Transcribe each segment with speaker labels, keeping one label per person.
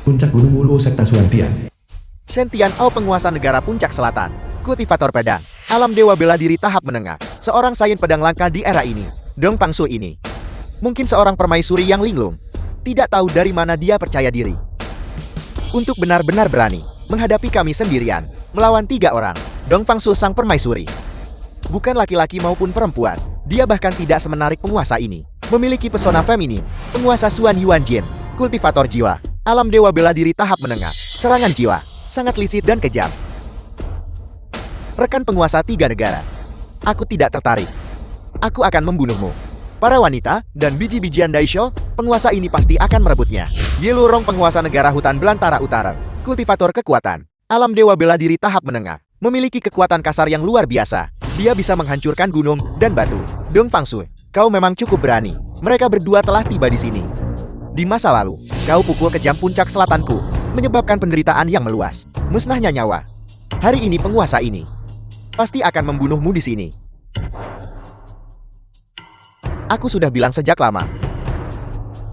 Speaker 1: Puncak Gunung Ulu Sekta Suantian.
Speaker 2: Sentian Ao penguasa negara Puncak Selatan. Kultivator pedang. Alam dewa bela diri tahap menengah. Seorang sains pedang langka di era ini. Dong Pangsu ini. Mungkin seorang permaisuri yang linglung. Tidak tahu dari mana dia percaya diri. Untuk benar-benar berani menghadapi kami sendirian. Melawan 3 orang. Dong Pangsu sang permaisuri. Bukan laki-laki maupun perempuan. Dia bahkan tidak semenarik penguasa ini. Memiliki pesona feminin. Penguasa Suan Yuan Jin. Kultivator jiwa. Alam dewa bela diri tahap menengah. Serangan jiwa. Sangat lisit dan kejam. Rekan penguasa 3 negara. Aku tidak tertarik. Aku akan membunuhmu. Para wanita dan biji-bijian Daisho, penguasa ini pasti akan merebutnya. Yellow Rong penguasa negara hutan belantara utara. Kultivator kekuatan. Alam dewa bela diri tahap menengah. Memiliki kekuatan kasar yang luar biasa. Dia bisa menghancurkan gunung dan batu. Dong Pangsu, kau memang cukup berani. Mereka berdua telah tiba di sini. Di masa lalu, kau pukul kejam puncak selatanku, menyebabkan penderitaan yang meluas, musnahnya nyawa. Hari ini penguasa ini pasti akan membunuhmu di sini. Aku sudah bilang sejak lama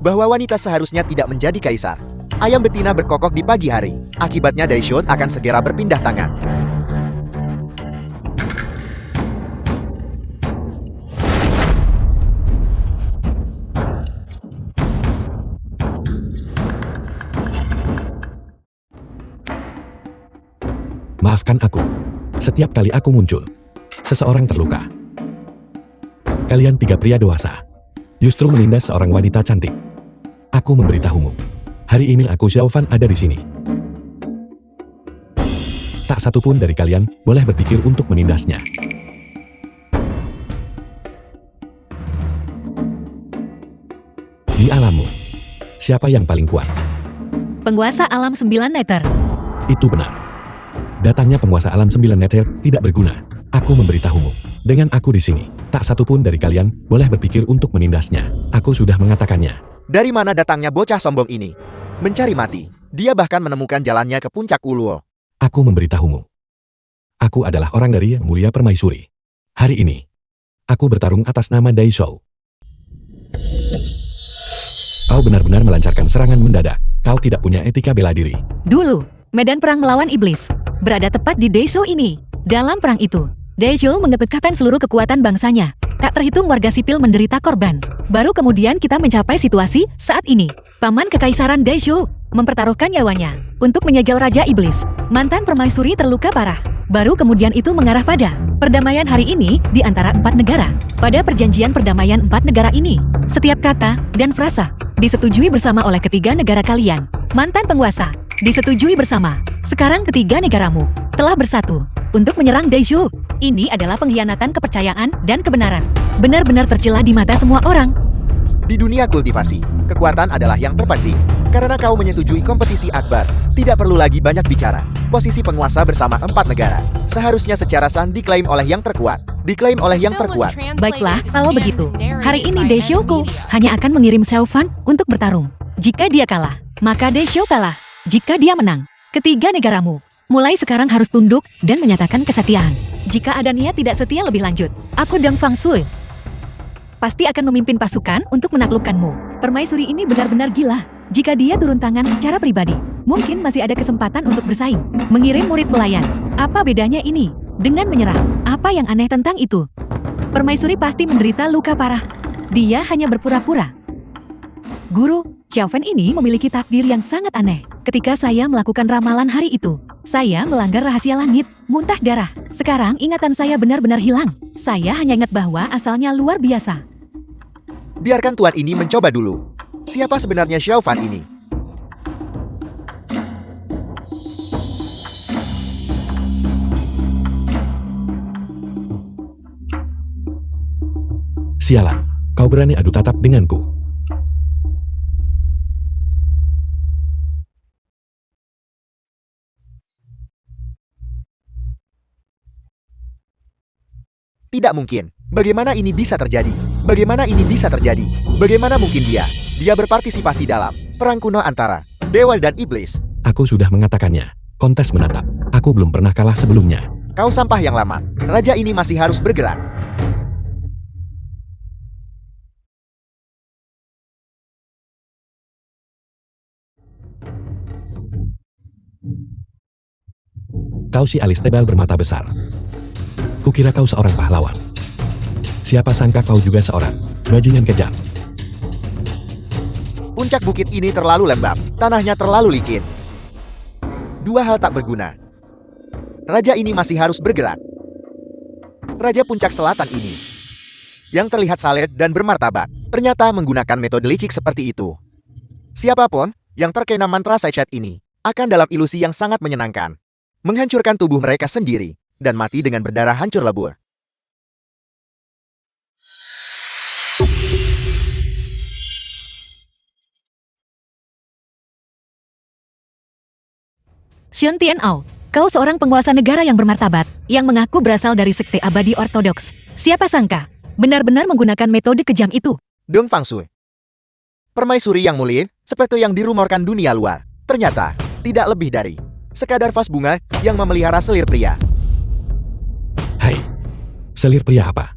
Speaker 2: bahwa wanita seharusnya tidak menjadi kaisar. Ayam betina berkokok di pagi hari. Akibatnya Daishon akan segera berpindah tangan.
Speaker 1: Maafkan aku. Setiap kali aku muncul, seseorang terluka. Kalian 3 pria dewasa justru menindas seorang wanita cantik. Aku memberitahumu. Hari ini aku Xiaofan ada di sini. Tak satu pun dari kalian boleh berpikir untuk menindasnya. Di alammu, siapa yang paling kuat?
Speaker 3: Penguasa alam 9 neter.
Speaker 1: Itu benar. Datangnya penguasa alam 9 neter tidak berguna. Aku memberitahumu. Dengan aku di sini, tak satu pun dari kalian boleh berpikir untuk menindasnya. Aku sudah mengatakannya.
Speaker 2: Dari mana datangnya bocah sombong ini? Mencari mati. Dia bahkan menemukan jalannya ke puncak Uluo.
Speaker 1: Aku memberitahumu. Aku adalah orang dari Yang Mulia Permaisuri. Hari ini, aku bertarung atas nama Daishou. Kau benar-benar melancarkan serangan mendadak. Kau tidak punya etika bela diri.
Speaker 3: Dulu, medan perang melawan iblis berada tepat di Daishou ini. Dalam perang itu, Daishou mengepekkan seluruh kekuatan bangsanya. Tak terhitung warga sipil menderita korban. Baru kemudian kita mencapai situasi saat ini. Paman Kekaisaran Daishou mempertaruhkan nyawanya untuk menyegel Raja Iblis. Mantan permaisuri terluka parah. Baru kemudian itu mengarah pada perdamaian hari ini di antara 4 negara. Pada perjanjian perdamaian 4 negara ini, setiap kata dan frasa disetujui bersama oleh ketiga negara kalian. Mantan penguasa, disetujui bersama. Sekarang ketiga negaramu telah bersatu untuk menyerang Daishou. Ini adalah pengkhianatan kepercayaan dan kebenaran. Benar-benar tercela di mata semua orang.
Speaker 2: Di dunia kultivasi, kekuatan adalah yang terpenting. Karena kau menyetujui kompetisi akbar, tidak perlu lagi banyak bicara. Posisi penguasa bersama 4 negara seharusnya secara sah diklaim oleh yang terkuat. Diklaim oleh yang terkuat.
Speaker 3: Baiklah, kalau begitu, hari ini Daishouku hanya akan mengirim Xiaofan untuk bertarung. Jika dia kalah, maka Daishou kalah. Jika dia menang, ketiga negaramu mulai sekarang harus tunduk dan menyatakan kesetiaan. Jika ada niat tidak setia lebih lanjut, aku Dong Pangsu pasti akan memimpin pasukan untuk menaklukkanmu. Permaisuri ini benar-benar gila. Jika dia turun tangan secara pribadi, mungkin masih ada kesempatan untuk bersaing. Mengirim murid pelayan. Apa bedanya ini dengan menyerah? Apa yang aneh tentang itu? Permaisuri pasti menderita luka parah. Dia hanya berpura-pura. Guru, Xiaofan ini memiliki takdir yang sangat aneh. Ketika saya melakukan ramalan hari itu, saya melanggar rahasia langit, muntah darah. Sekarang ingatan saya benar-benar hilang. Saya hanya ingat bahwa asalnya luar biasa.
Speaker 2: Biarkan tuan ini mencoba dulu. Siapa sebenarnya Xiaofan ini?
Speaker 1: Sialan, kau berani adu tatap denganku.
Speaker 2: Tidak mungkin. Bagaimana ini bisa terjadi? Bagaimana ini bisa terjadi? Bagaimana mungkin dia berpartisipasi dalam perang kuno antara dewa dan iblis?
Speaker 1: Aku sudah mengatakannya. Kontes menatap. Aku belum pernah kalah sebelumnya.
Speaker 2: Kau sampah yang lama. Raja ini masih harus bergerak.
Speaker 1: Kau si alis tebal bermata besar. Kukira kau seorang pahlawan. Siapa sangka kau juga seorang bajingan kejam.
Speaker 2: Puncak bukit ini terlalu lembab, tanahnya terlalu licin. Dua hal tak berguna. Raja ini masih harus bergerak. Raja puncak selatan ini, yang terlihat saleh dan bermartabat, ternyata menggunakan metode licik seperti itu. Siapapun yang terkena mantra Saichet ini, akan dalam ilusi yang sangat menyenangkan. Menghancurkan tubuh mereka sendiri, dan mati dengan berdarah hancur lebur.
Speaker 3: Xian Tian'ao, kau seorang penguasa negara yang bermartabat, yang mengaku berasal dari sekte abadi ortodoks. Siapa sangka, benar-benar menggunakan metode kejam itu.
Speaker 2: Dong Fangshui. Permaisuri yang mulia, seperti yang dirumorkan dunia luar, ternyata tidak lebih dari sekadar vas bunga yang memelihara selir pria.
Speaker 1: Hai, selir pria apa?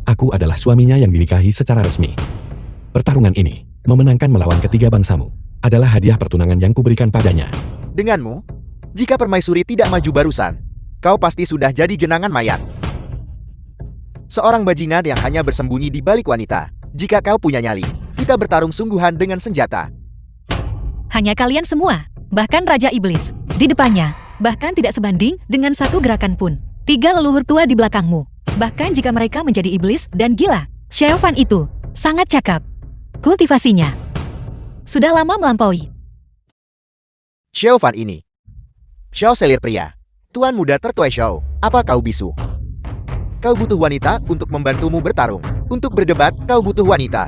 Speaker 1: Aku adalah suaminya yang dinikahi secara resmi. Pertarungan ini, memenangkan melawan ketiga bangsamu, adalah hadiah pertunangan yang kuberikan padanya.
Speaker 2: Denganmu, jika permaisuri tidak maju barusan, kau pasti sudah jadi jenangan mayat. Seorang bajingan yang hanya bersembunyi di balik wanita. Jika kau punya nyali, kita bertarung sungguhan dengan senjata.
Speaker 3: Hanya kalian semua, bahkan Raja Iblis, di depannya, bahkan tidak sebanding dengan satu gerakan pun. 3 leluhur tua di belakangmu, bahkan jika mereka menjadi iblis dan gila. Xiaofan itu, sangat cakap. Kultivasinya sudah lama melampaui.
Speaker 2: Xiaofan ini. Xiao selir pria. Tuan muda tertuai Xiao, apa kau bisu? Kau butuh wanita untuk membantumu bertarung. Untuk berdebat, kau butuh wanita.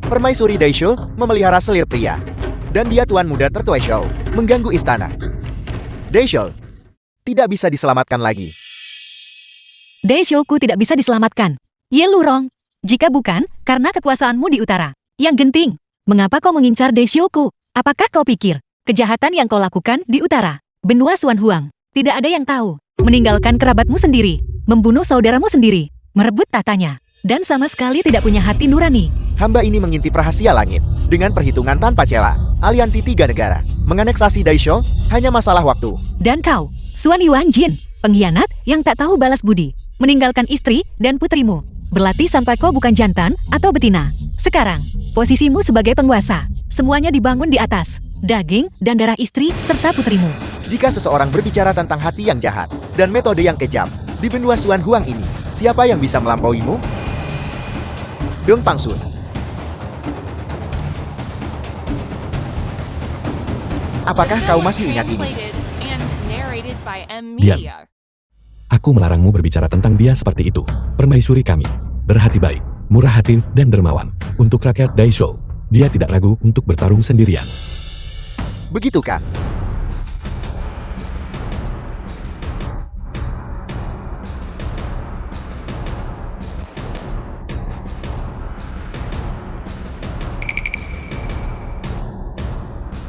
Speaker 2: Permaisuri Daisho memelihara selir pria. Dan dia tuan muda tertuai Xiao, mengganggu istana. Daisho tidak bisa diselamatkan lagi.
Speaker 3: Daishoku tidak bisa diselamatkan. Ye Lurong, jika bukan karena kekuasaanmu di utara. Yang genting, mengapa kau mengincar Daishoku? Apakah kau pikir kejahatan yang kau lakukan di utara, benua Suan Huang, tidak ada yang tahu? Meninggalkan kerabatmu sendiri, membunuh saudaramu sendiri, merebut tatanya, dan sama sekali tidak punya hati nurani.
Speaker 2: Hamba ini mengintip rahasia langit. Dengan perhitungan tanpa celah, aliansi 3 negara menganeksasi Daisho hanya masalah waktu.
Speaker 3: Dan kau, Suan Yuan Jin, pengkhianat yang tak tahu balas budi, meninggalkan istri dan putrimu, berlatih sampai kau bukan jantan atau betina. Sekarang, posisimu sebagai penguasa, semuanya dibangun di atas daging dan darah istri serta putrimu.
Speaker 2: Jika seseorang berbicara tentang hati yang jahat dan metode yang kejam di benua Suan Huang ini, siapa yang bisa melampauimu? Dong Fangshui. Apakah kau masih ingat ini?
Speaker 1: Diam. Aku melarangmu berbicara tentang dia seperti itu. Permaisuri kami, berhati baik, murah hati, dan dermawan. Untuk rakyat Daisho, dia tidak ragu untuk bertarung sendirian.
Speaker 2: Begitu kan?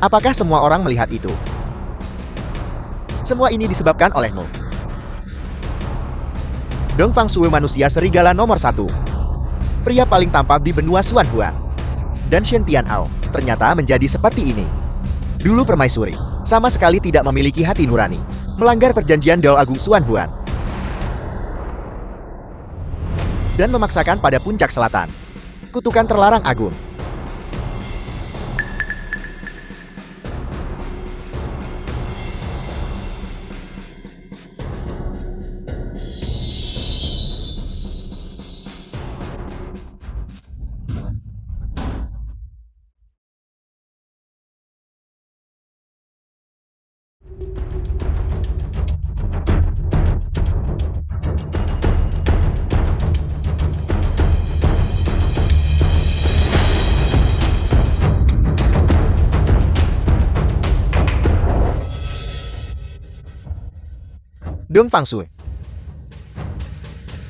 Speaker 2: Apakah semua orang melihat itu? Semua ini disebabkan olehmu. Dong Fangshui manusia serigala nomor 1. Pria paling tampak di benua Suan Huang. Dan Xian Tian'ao ternyata menjadi seperti ini. Dulu permaisuri, sama sekali tidak memiliki hati nurani. Melanggar perjanjian Dao Agung Suan Huang. Dan memaksakan pada puncak selatan. Kutukan terlarang agung. Dong Fangshui.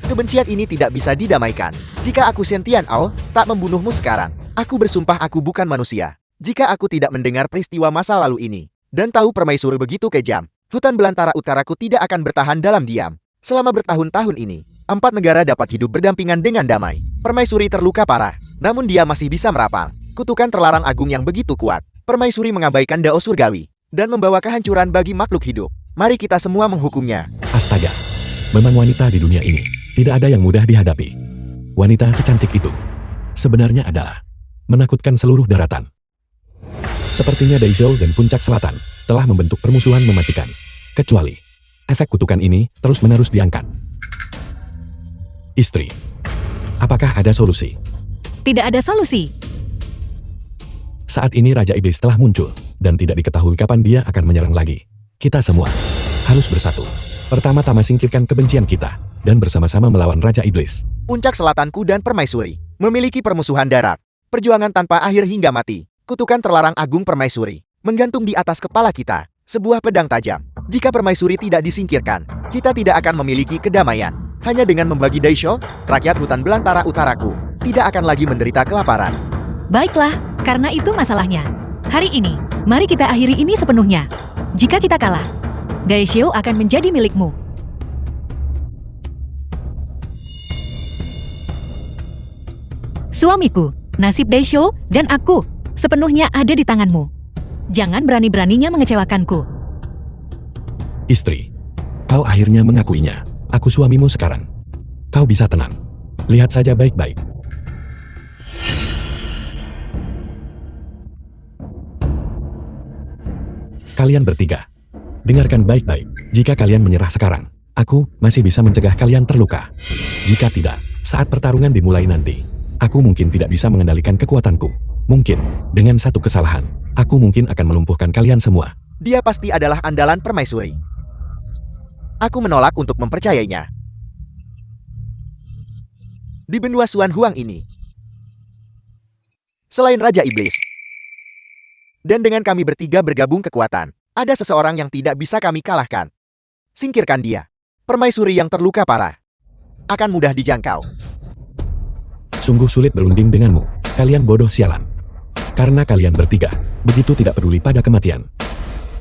Speaker 2: Kebencian ini tidak bisa didamaikan. Jika aku Xian Tian'ao tak membunuhmu sekarang, aku bersumpah aku bukan manusia. Jika aku tidak mendengar peristiwa masa lalu ini, dan tahu permaisuri begitu kejam, hutan belantara utaraku tidak akan bertahan dalam diam. Selama bertahun-tahun ini, 4 negara dapat hidup berdampingan dengan damai. Permaisuri terluka parah, namun dia masih bisa merapal. Kutukan terlarang agung yang begitu kuat. Permaisuri mengabaikan dao surgawi, dan membawa kehancuran bagi makhluk hidup. Mari kita semua menghukumnya.
Speaker 1: Astaga, memang wanita di dunia ini tidak ada yang mudah dihadapi. Wanita secantik itu sebenarnya adalah menakutkan seluruh daratan. Sepertinya Daishou dan Puncak Selatan telah membentuk permusuhan mematikan. Kecuali efek kutukan ini terus-menerus diangkat. Istri, apakah ada solusi?
Speaker 3: Tidak ada solusi.
Speaker 1: Saat ini Raja Iblis telah muncul, dan tidak diketahui kapan dia akan menyerang lagi. Kita semua harus bersatu. Pertama-tama singkirkan kebencian kita, dan bersama-sama melawan Raja Iblis.
Speaker 2: Puncak Selatanku dan Permaisuri memiliki permusuhan darat. Perjuangan tanpa akhir hingga mati. Kutukan terlarang agung Permaisuri menggantung di atas kepala kita. Sebuah pedang tajam. Jika Permaisuri tidak disingkirkan, kita tidak akan memiliki kedamaian. Hanya dengan membagi Daisho, rakyat hutan belantara utaraku tidak akan lagi menderita kelaparan.
Speaker 3: Baiklah, karena itu masalahnya. Hari ini, mari kita akhiri ini sepenuhnya. Jika kita kalah, Daishou akan menjadi milikmu. Suamiku, nasib Daishou dan aku sepenuhnya ada di tanganmu. Jangan berani-beraninya mengecewakanku.
Speaker 1: Istri, kau akhirnya mengakuinya. Aku suamimu sekarang. Kau bisa tenang. Lihat saja baik-baik. Kalian bertiga, dengarkan baik-baik. Jika kalian menyerah sekarang, aku masih bisa mencegah kalian terluka. Jika tidak, saat pertarungan dimulai nanti, aku mungkin tidak bisa mengendalikan kekuatanku. Mungkin, dengan satu kesalahan, aku mungkin akan melumpuhkan kalian semua.
Speaker 2: Dia pasti adalah andalan Permaisuri. Aku menolak untuk mempercayainya. Di benua Suan Huang ini, selain Raja Iblis, dan dengan kami bertiga bergabung kekuatan, ada seseorang yang tidak bisa kami kalahkan. Singkirkan dia. Permaisuri yang terluka parah akan mudah dijangkau.
Speaker 1: Sungguh sulit berunding denganmu. Kalian bodoh sialan. Karena kalian bertiga begitu tidak peduli pada kematian.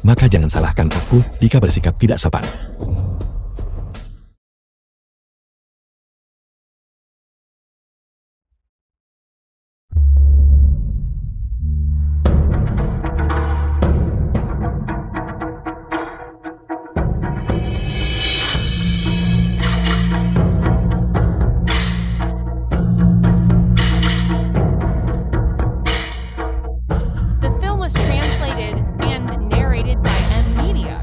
Speaker 1: Maka jangan salahkan aku jika bersikap tidak sopan.
Speaker 4: The film was translated and narrated by M Media.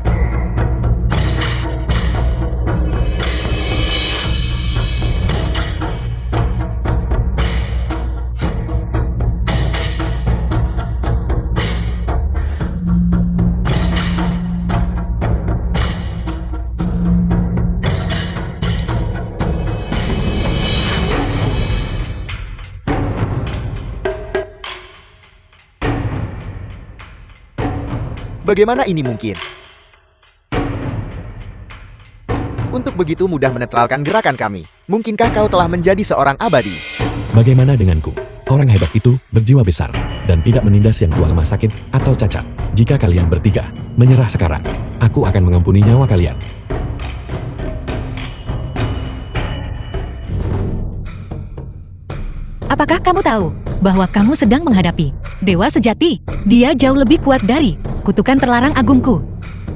Speaker 2: Bagaimana ini mungkin? Untuk begitu mudah menetralkan gerakan kami, mungkinkah kau telah menjadi seorang abadi?
Speaker 1: Bagaimana denganku? Orang hebat itu berjiwa besar dan tidak menindas yang tua lemah sakit atau cacat. Jika kalian bertiga menyerah sekarang, aku akan mengampuni nyawa kalian.
Speaker 3: Apakah kamu tahu bahwa kamu sedang menghadapi dewa sejati? Dia jauh lebih kuat dari kutukan terlarang agungku.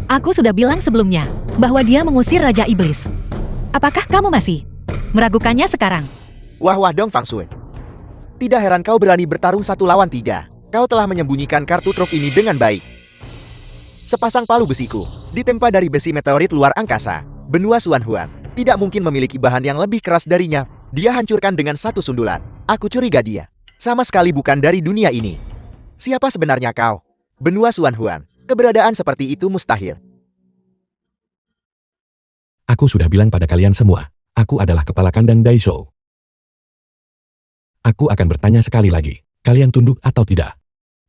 Speaker 3: Aku sudah bilang sebelumnya bahwa dia mengusir Raja Iblis. Apakah kamu masih meragukannya sekarang?
Speaker 2: Wah Dong Fang Shui. Tidak heran kau berani bertarung 1 lawan 3. Kau telah menyembunyikan kartu truf ini dengan baik. Sepasang palu besiku ditempa dari besi meteorit luar angkasa. Benua Suan Huan tidak mungkin memiliki bahan yang lebih keras darinya. Dia hancurkan dengan satu sundulan. Aku curiga dia sama sekali bukan dari dunia ini. Siapa sebenarnya kau? Benua Suan Huan. Keberadaan seperti itu mustahil.
Speaker 1: Aku sudah bilang pada kalian semua, aku adalah kepala kandang Daishou. Aku akan bertanya sekali lagi, kalian tunduk atau tidak?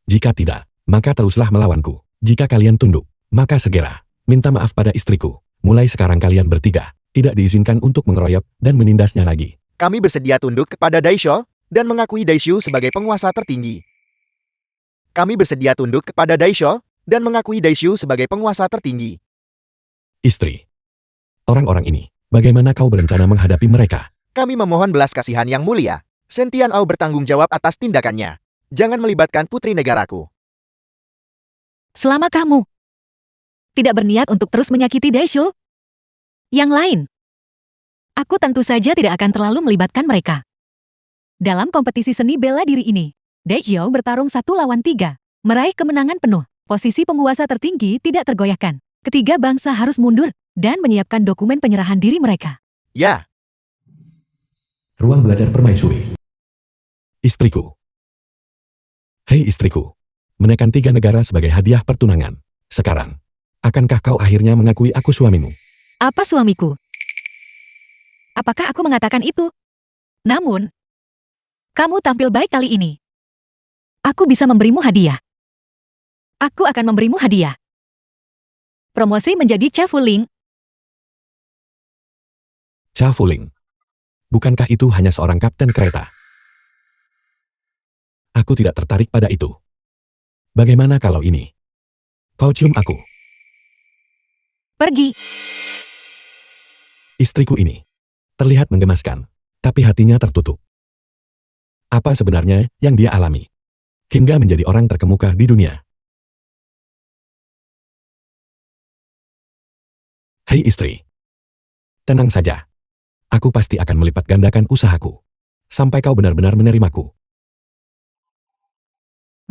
Speaker 1: Jika tidak, maka teruslah melawanku. Jika kalian tunduk, maka segera minta maaf pada istriku. Mulai sekarang kalian bertiga tidak diizinkan untuk mengeroyok dan menindasnya lagi.
Speaker 2: Kami bersedia tunduk kepada Daisho dan mengakui Daishu sebagai penguasa tertinggi. Kami bersedia tunduk kepada Daisho dan mengakui Daishu sebagai penguasa tertinggi.
Speaker 1: Istri, orang-orang ini, bagaimana kau berencana menghadapi mereka?
Speaker 2: Kami memohon belas kasihan yang mulia. Sentian Au bertanggung jawab atas tindakannya. Jangan melibatkan putri negaraku.
Speaker 3: Selama kamu tidak berniat untuk terus menyakiti Daisho. Yang lain, aku tentu saja tidak akan terlalu melibatkan mereka. Dalam kompetisi seni bela diri ini, Daisho bertarung 1 lawan 3, meraih kemenangan penuh. Posisi penguasa tertinggi tidak tergoyahkan. Ketiga bangsa harus mundur dan menyiapkan dokumen penyerahan diri mereka.
Speaker 2: Ya,
Speaker 1: Ruang belajar permaisuri. Istriku. Hei istriku. Menekan 3 negara sebagai hadiah pertunangan. Sekarang, akankah kau akhirnya mengakui aku suamimu?
Speaker 3: Apa suamiku? Apakah aku mengatakan itu? Namun, kamu tampil baik kali ini. Aku bisa memberimu hadiah. Aku akan memberimu hadiah. Promosi menjadi Chafuling.
Speaker 1: Chafuling. Bukankah itu hanya seorang kapten kereta? Aku tidak tertarik pada itu. Bagaimana kalau ini? Kau cium aku.
Speaker 3: Pergi.
Speaker 1: Istriku ini terlihat menggemaskan, tapi hatinya tertutup. Apa sebenarnya yang dia alami? Hingga menjadi orang terkemuka di dunia. Hei istri. Tenang saja. Aku pasti akan melipat gandakan usahaku. Sampai kau benar-benar menerimaku.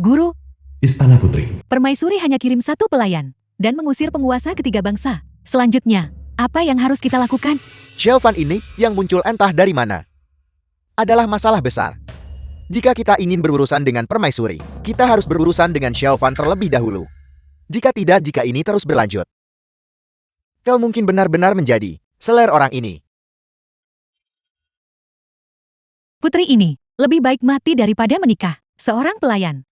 Speaker 3: Guru,
Speaker 1: Istana Putri.
Speaker 3: permaisuri hanya kirim 1 pelayan dan mengusir penguasa ketiga bangsa. Selanjutnya, apa yang harus kita lakukan?
Speaker 2: Xiaofan ini yang muncul entah dari mana adalah masalah besar. Jika kita ingin berurusan dengan permaisuri, kita harus berurusan dengan Xiaofan terlebih dahulu. Jika tidak, jika ini terus berlanjut, kau mungkin benar-benar menjadi seler orang ini.
Speaker 3: Putri ini lebih baik mati daripada menikah. Seorang pelayan.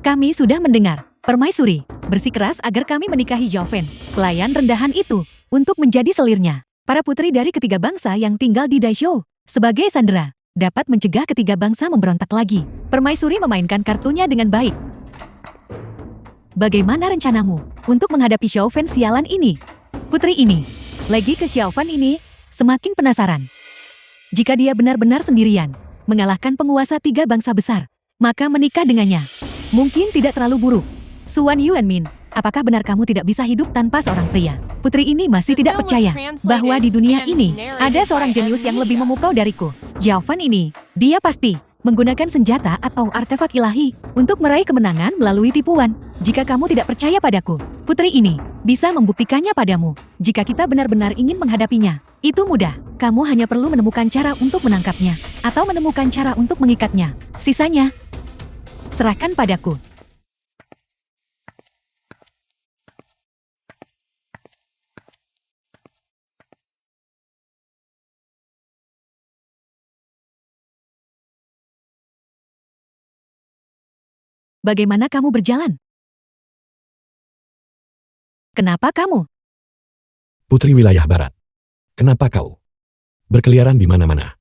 Speaker 3: Kami sudah mendengar. Permaisuri bersikeras agar kami menikahi Joven, pelayan rendahan itu, untuk menjadi selirnya. Para putri dari ketiga bangsa yang tinggal di Daisho, sebagai sandera, dapat mencegah ketiga bangsa memberontak lagi. Permaisuri memainkan kartunya dengan baik. Bagaimana rencanamu untuk menghadapi Xiaofan sialan ini? Putri ini, lagi ke Xiaofan ini, semakin penasaran. Jika dia benar-benar sendirian, mengalahkan penguasa 3 bangsa besar, maka menikah dengannya mungkin tidak terlalu buruk. Suan Yuanmin, apakah benar kamu tidak bisa hidup tanpa seorang pria? Putri ini masih tidak percaya bahwa di dunia ini ada seorang jenius yang lebih memukau dariku. Xiaofan ini, dia pasti menggunakan senjata atau artefak ilahi untuk meraih kemenangan melalui tipuan. Jika kamu tidak percaya padaku, putri ini bisa membuktikannya padamu. Jika kita benar-benar ingin menghadapinya, itu mudah. Kamu hanya perlu menemukan cara untuk menangkapnya atau menemukan cara untuk mengikatnya. Sisanya, serahkan padaku. Bagaimana kamu berjalan? Kenapa kamu?
Speaker 1: Putri wilayah barat. Kenapa kau berkeliaran di mana-mana?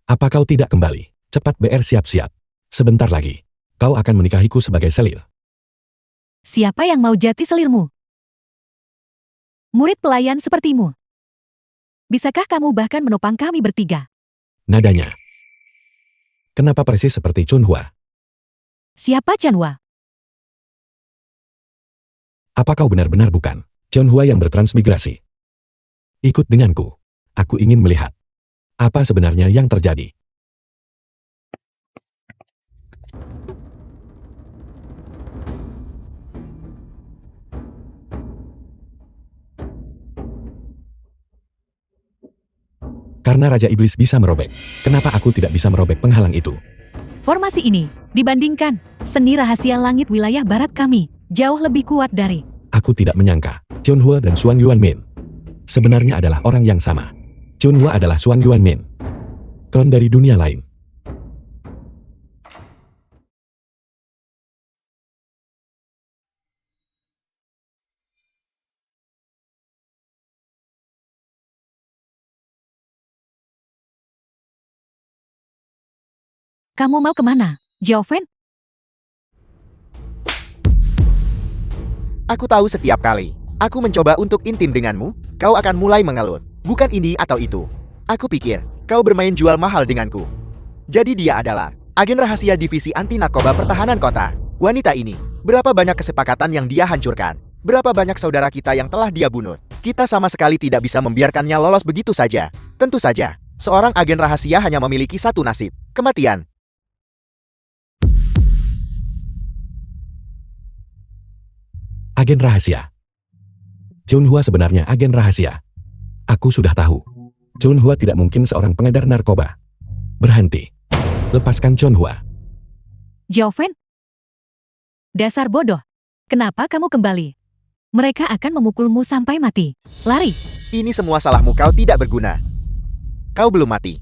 Speaker 1: Apa kau tidak kembali? Cepat BR siap-siap. Sebentar lagi, kau akan menikahiku sebagai selir.
Speaker 3: Siapa yang mau jati selirmu? Murid pelayan sepertimu. Bisakah kamu bahkan menopang kami bertiga?
Speaker 1: Nadanya. Kenapa persis seperti Chunhua?
Speaker 3: Siapa Chanhua?
Speaker 1: Apa kau benar-benar bukan Chunhua yang bertransmigrasi? Ikut denganku. Aku ingin melihat apa sebenarnya yang terjadi. Karena Raja Iblis bisa merobek, kenapa aku tidak bisa merobek penghalang itu?
Speaker 3: Formasi ini, dibandingkan seni rahasia langit wilayah barat kami, jauh lebih kuat dari.
Speaker 1: Aku tidak menyangka, Chunhua dan Suan Yuanmin sebenarnya adalah orang yang sama. Chunhua adalah Suan Yuanmin, klon dari dunia lain.
Speaker 3: Kamu mau kemana, Joven?
Speaker 2: Aku tahu setiap kali aku mencoba untuk intim denganmu, kau akan mulai mengeluh. Bukan ini atau itu. Aku pikir kau bermain jual mahal denganku. Jadi dia adalah agen rahasia divisi anti narkoba pertahanan kota. Wanita ini Berapa banyak kesepakatan yang dia hancurkan? Berapa banyak saudara kita yang telah dia bunuh? Kita sama sekali tidak bisa membiarkannya lolos begitu saja. Tentu saja, seorang agen rahasia hanya memiliki satu nasib, kematian.
Speaker 1: Agen rahasia. Chunhua sebenarnya agen rahasia. Aku sudah tahu. Chunhua tidak mungkin seorang pengedar narkoba. Berhenti. Lepaskan Chunhua.
Speaker 3: Joven? Dasar bodoh. Kenapa kamu kembali? Mereka akan memukulmu sampai mati. Lari.
Speaker 2: Ini semua salahmu, kau tidak berguna. Kau belum mati.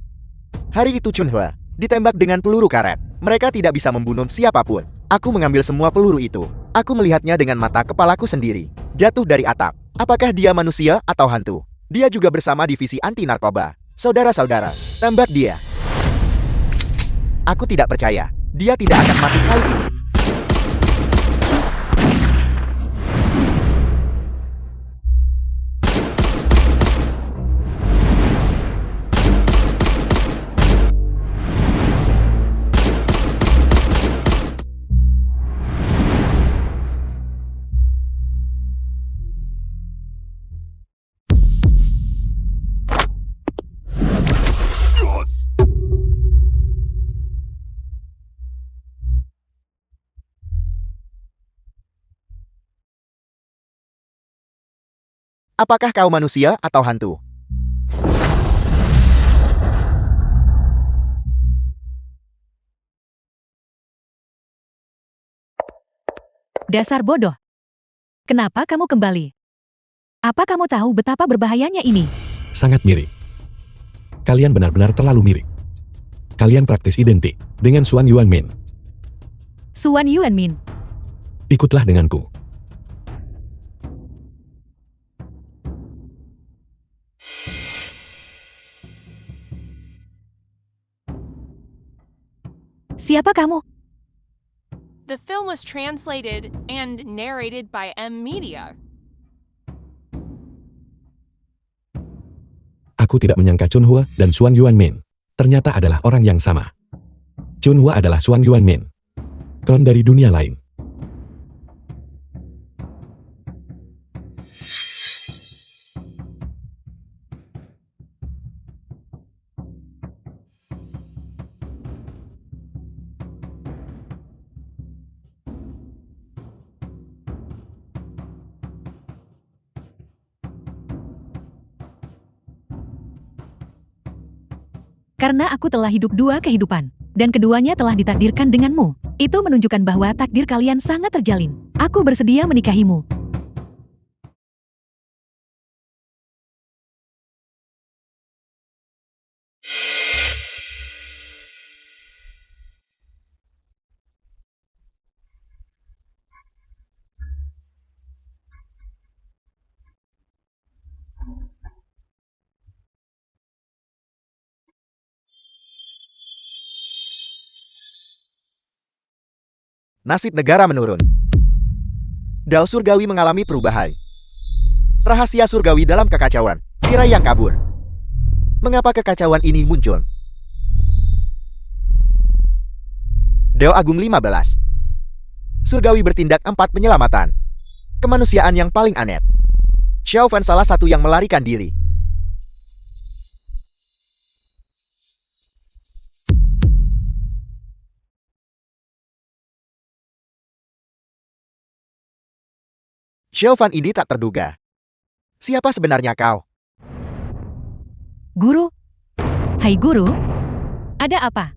Speaker 2: Hari itu Chunhua ditembak dengan peluru karet. Mereka tidak bisa membunuh siapapun. Aku mengambil semua peluru itu. Aku melihatnya dengan mata kepalaku sendiri. Jatuh dari atap. Apakah dia manusia atau hantu? Dia juga bersama divisi anti narkoba. Saudara-saudara, tembak dia. Aku tidak percaya. Dia tidak akan mati kali ini. Apakah kau manusia atau hantu?
Speaker 3: Dasar bodoh. Kenapa kamu kembali? Apa kamu tahu betapa berbahayanya ini?
Speaker 1: Sangat mirip. Kalian benar-benar terlalu mirip. Kalian praktis identik dengan Xuan Yuanmin.
Speaker 3: Xuan Yuanmin.
Speaker 1: Ikutlah denganku.
Speaker 3: Siapa kamu?
Speaker 4: The film was translated and narrated by M Media.
Speaker 1: Aku tidak menyangka Chunhua dan Xuan Yuanmin ternyata adalah orang yang sama. Chunhua adalah Xuan Yuanmin, klon dari dunia lain.
Speaker 3: Karena aku telah hidup dua kehidupan, dan keduanya telah ditakdirkan denganmu. Itu menunjukkan bahwa takdir kalian sangat terjalin. Aku bersedia menikahimu.
Speaker 2: Nasib negara menurun. Dao surgawi mengalami perubahan. Rahasia surgawi dalam kekacauan. Tirai yang kabur. Mengapa kekacauan ini muncul? Dao Agung 15. Surgawi bertindak 4 penyelamatan. Kemanusiaan yang paling aneh. Xiao Fan salah satu yang melarikan diri. Xiao Fan ini tak terduga. Siapa sebenarnya kau?
Speaker 3: Guru? Hai guru? Ada apa?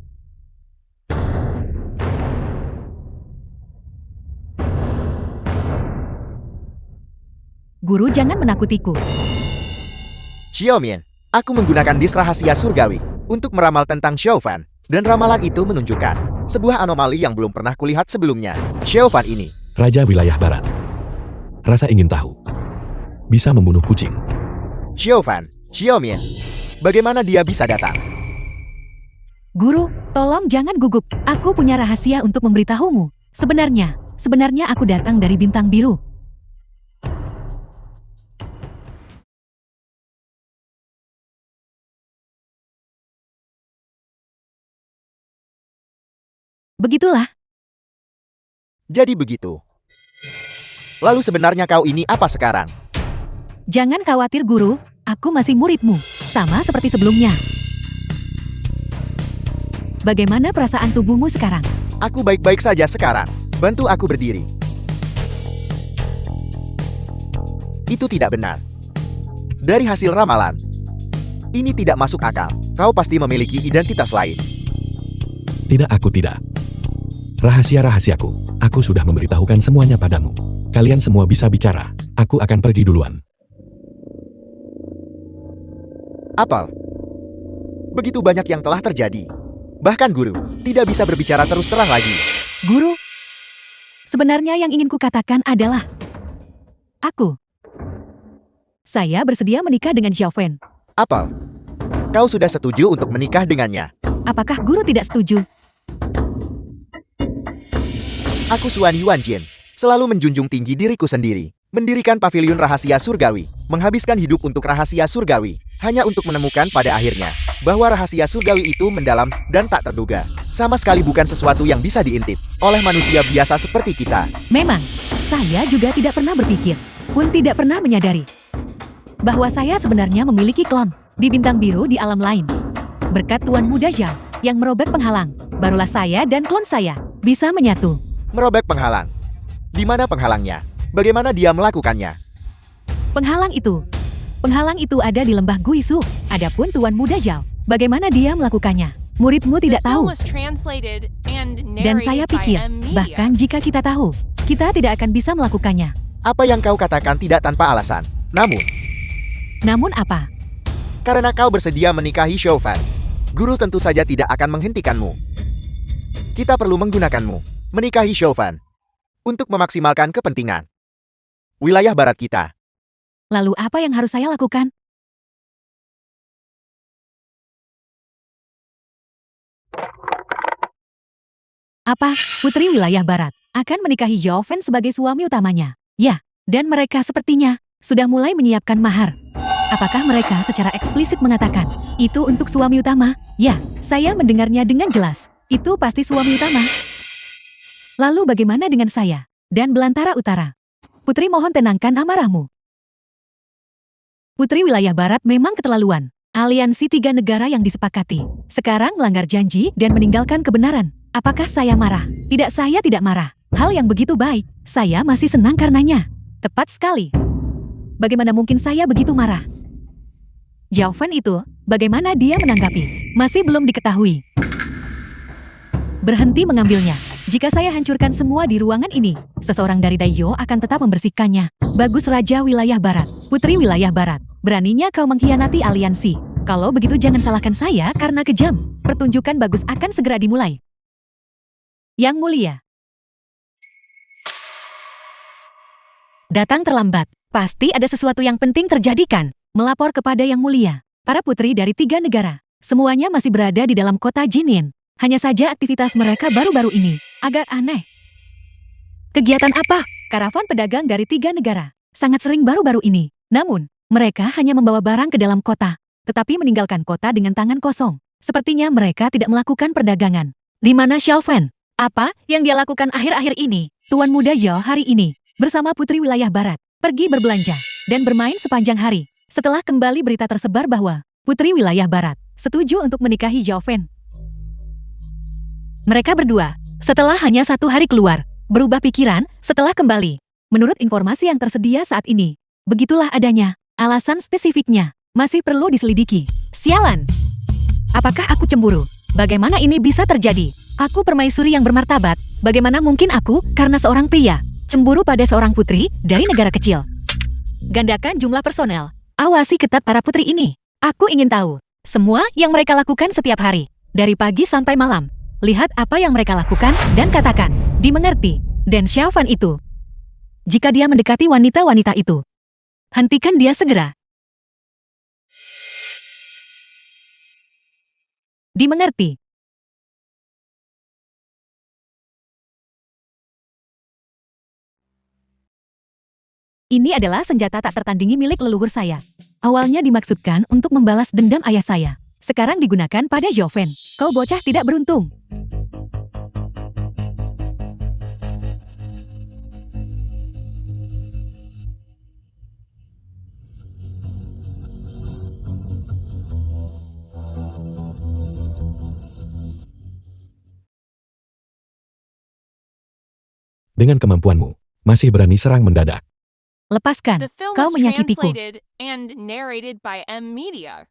Speaker 3: Guru, jangan menakutiku.
Speaker 2: Xiao Mian, aku menggunakan dis rahasia surgawi untuk meramal tentang Xiao Fan. Dan ramalan itu menunjukkan sebuah anomali yang belum pernah kulihat sebelumnya. Xiao Fan ini
Speaker 1: Raja wilayah barat. Rasa ingin tahu. Bisa membunuh kucing.
Speaker 2: Xiao Fan, Xiao Mian. Bagaimana dia bisa datang?
Speaker 3: Guru, tolong jangan gugup. Aku punya rahasia untuk memberitahumu. Sebenarnya aku datang dari bintang biru. Begitulah.
Speaker 2: Jadi begitu. Lalu sebenarnya kau ini apa sekarang?
Speaker 3: Jangan khawatir guru, aku masih muridmu, sama seperti sebelumnya. Bagaimana perasaan tubuhmu sekarang?
Speaker 2: Aku baik-baik saja sekarang. Bantu aku berdiri. Itu tidak benar. Dari hasil ramalan, ini tidak masuk akal. Kau pasti memiliki identitas lain.
Speaker 1: Tidak, aku tidak. Rahasia-rahasiaku, aku sudah memberitahukan semuanya padamu. Kalian semua bisa bicara, aku akan pergi duluan.
Speaker 2: Apel. Begitu banyak yang telah terjadi. Bahkan guru, tidak bisa berbicara terus terang lagi.
Speaker 3: Guru, sebenarnya yang ingin kukatakan adalah saya bersedia menikah dengan Xiaofen.
Speaker 2: Apel. Kau sudah setuju untuk menikah dengannya.
Speaker 3: Apakah guru tidak setuju?
Speaker 2: Aku Xuan Yuanjin, selalu menjunjung tinggi diriku sendiri. Mendirikan pavilion rahasia surgawi, menghabiskan hidup untuk rahasia surgawi, hanya untuk menemukan pada akhirnya bahwa rahasia surgawi itu mendalam dan tak terduga. Sama sekali bukan sesuatu yang bisa diintip oleh manusia biasa seperti kita.
Speaker 3: Memang, saya juga tidak pernah berpikir, pun tidak pernah menyadari bahwa saya sebenarnya memiliki klon di bintang biru di alam lain. Berkat Tuan Muda Zhao yang merobek penghalang, barulah saya dan klon saya bisa menyatu.
Speaker 2: Merobek penghalang. Di mana penghalangnya? Bagaimana dia melakukannya?
Speaker 3: Penghalang itu ada di lembah Guisu. Adapun Tuan Muda Zhao, bagaimana dia melakukannya? Muridmu
Speaker 4: The
Speaker 3: tidak
Speaker 4: film
Speaker 3: tahu.
Speaker 4: was translated and
Speaker 3: Dan saya
Speaker 4: narrated by
Speaker 3: pikir,
Speaker 4: M Media.
Speaker 3: bahkan jika kita tahu, kita tidak akan bisa melakukannya.
Speaker 2: Apa yang kau katakan tidak tanpa alasan. Namun,
Speaker 3: apa?
Speaker 2: karena kau bersedia menikahi Xiaofan, guru tentu saja tidak akan menghentikanmu. Kita perlu menggunakanmu, menikahi Xiaofan, untuk memaksimalkan kepentingan wilayah barat kita.
Speaker 3: Lalu apa yang harus saya lakukan? Apa, Putri Wilayah Barat akan menikahi Xiaofen sebagai suami utamanya? Ya, dan mereka sepertinya sudah mulai menyiapkan mahar. Apakah mereka secara eksplisit mengatakan, itu untuk suami utama? Ya, saya mendengarnya dengan jelas. Itu pasti suami utama. Lalu bagaimana dengan saya dan Belantara Utara? Putri mohon tenangkan amarahmu. Putri Wilayah Barat memang keterlaluan. Aliansi 3 negara yang disepakati sekarang melanggar janji dan meninggalkan kebenaran. Apakah saya marah? Tidak, saya tidak marah. Hal yang begitu baik, saya masih senang karenanya. Tepat sekali. Bagaimana mungkin saya begitu marah? Xiaofen itu, bagaimana dia menanggapi? Masih belum diketahui. Berhenti mengambilnya. Jika saya hancurkan semua di ruangan ini, seseorang dari Daiyo akan tetap membersihkannya. Bagus Raja Wilayah Barat, Putri Wilayah Barat. Beraninya kau mengkhianati aliansi. Kalau begitu jangan salahkan saya karena kejam. Pertunjukan bagus akan segera dimulai. Yang Mulia. Datang terlambat. Pasti ada sesuatu yang penting terjadi kan? Melapor kepada Yang Mulia. Para putri dari 3 negara. Semuanya masih berada di dalam kota Jinin. Hanya saja aktivitas mereka baru-baru ini agak aneh. Kegiatan apa? Karavan pedagang dari 3 negara. Sangat sering baru-baru ini. Namun, mereka hanya membawa barang ke dalam kota, tetapi meninggalkan kota dengan tangan kosong. Sepertinya mereka tidak melakukan perdagangan. Di mana Xiaofen? Apa yang dia lakukan akhir-akhir ini? Tuan Muda Zhao hari ini, bersama Putri Wilayah Barat, pergi berbelanja dan bermain sepanjang hari. Setelah kembali berita tersebar bahwa Putri Wilayah Barat setuju untuk menikahi Xiaofen. Mereka berdua, setelah hanya 1 hari keluar, berubah pikiran setelah kembali. Menurut informasi yang tersedia saat ini, begitulah adanya. Alasan spesifiknya masih perlu diselidiki. Sialan! Apakah aku cemburu? Bagaimana ini bisa terjadi? Aku permaisuri yang bermartabat. Bagaimana mungkin aku, karena seorang pria, cemburu pada seorang putri dari negara kecil? Gandakan jumlah personel. Awasi ketat para putri ini. Aku ingin tahu semua yang mereka lakukan setiap hari, dari pagi sampai malam. Lihat apa yang mereka lakukan dan katakan, dimengerti. Dan Xiaofan itu, jika dia mendekati wanita-wanita itu, hentikan dia segera. Dimengerti. Ini adalah senjata tak tertandingi milik leluhur saya. Awalnya dimaksudkan untuk membalas dendam ayah saya. Sekarang digunakan pada Xiaofen. Kau bocah tidak beruntung.
Speaker 1: Dengan kemampuanmu, masih berani serang mendadak.
Speaker 3: Lepaskan.
Speaker 4: The film
Speaker 3: Kau
Speaker 4: was
Speaker 3: menyakitiku.
Speaker 4: translated and narrated by M Media.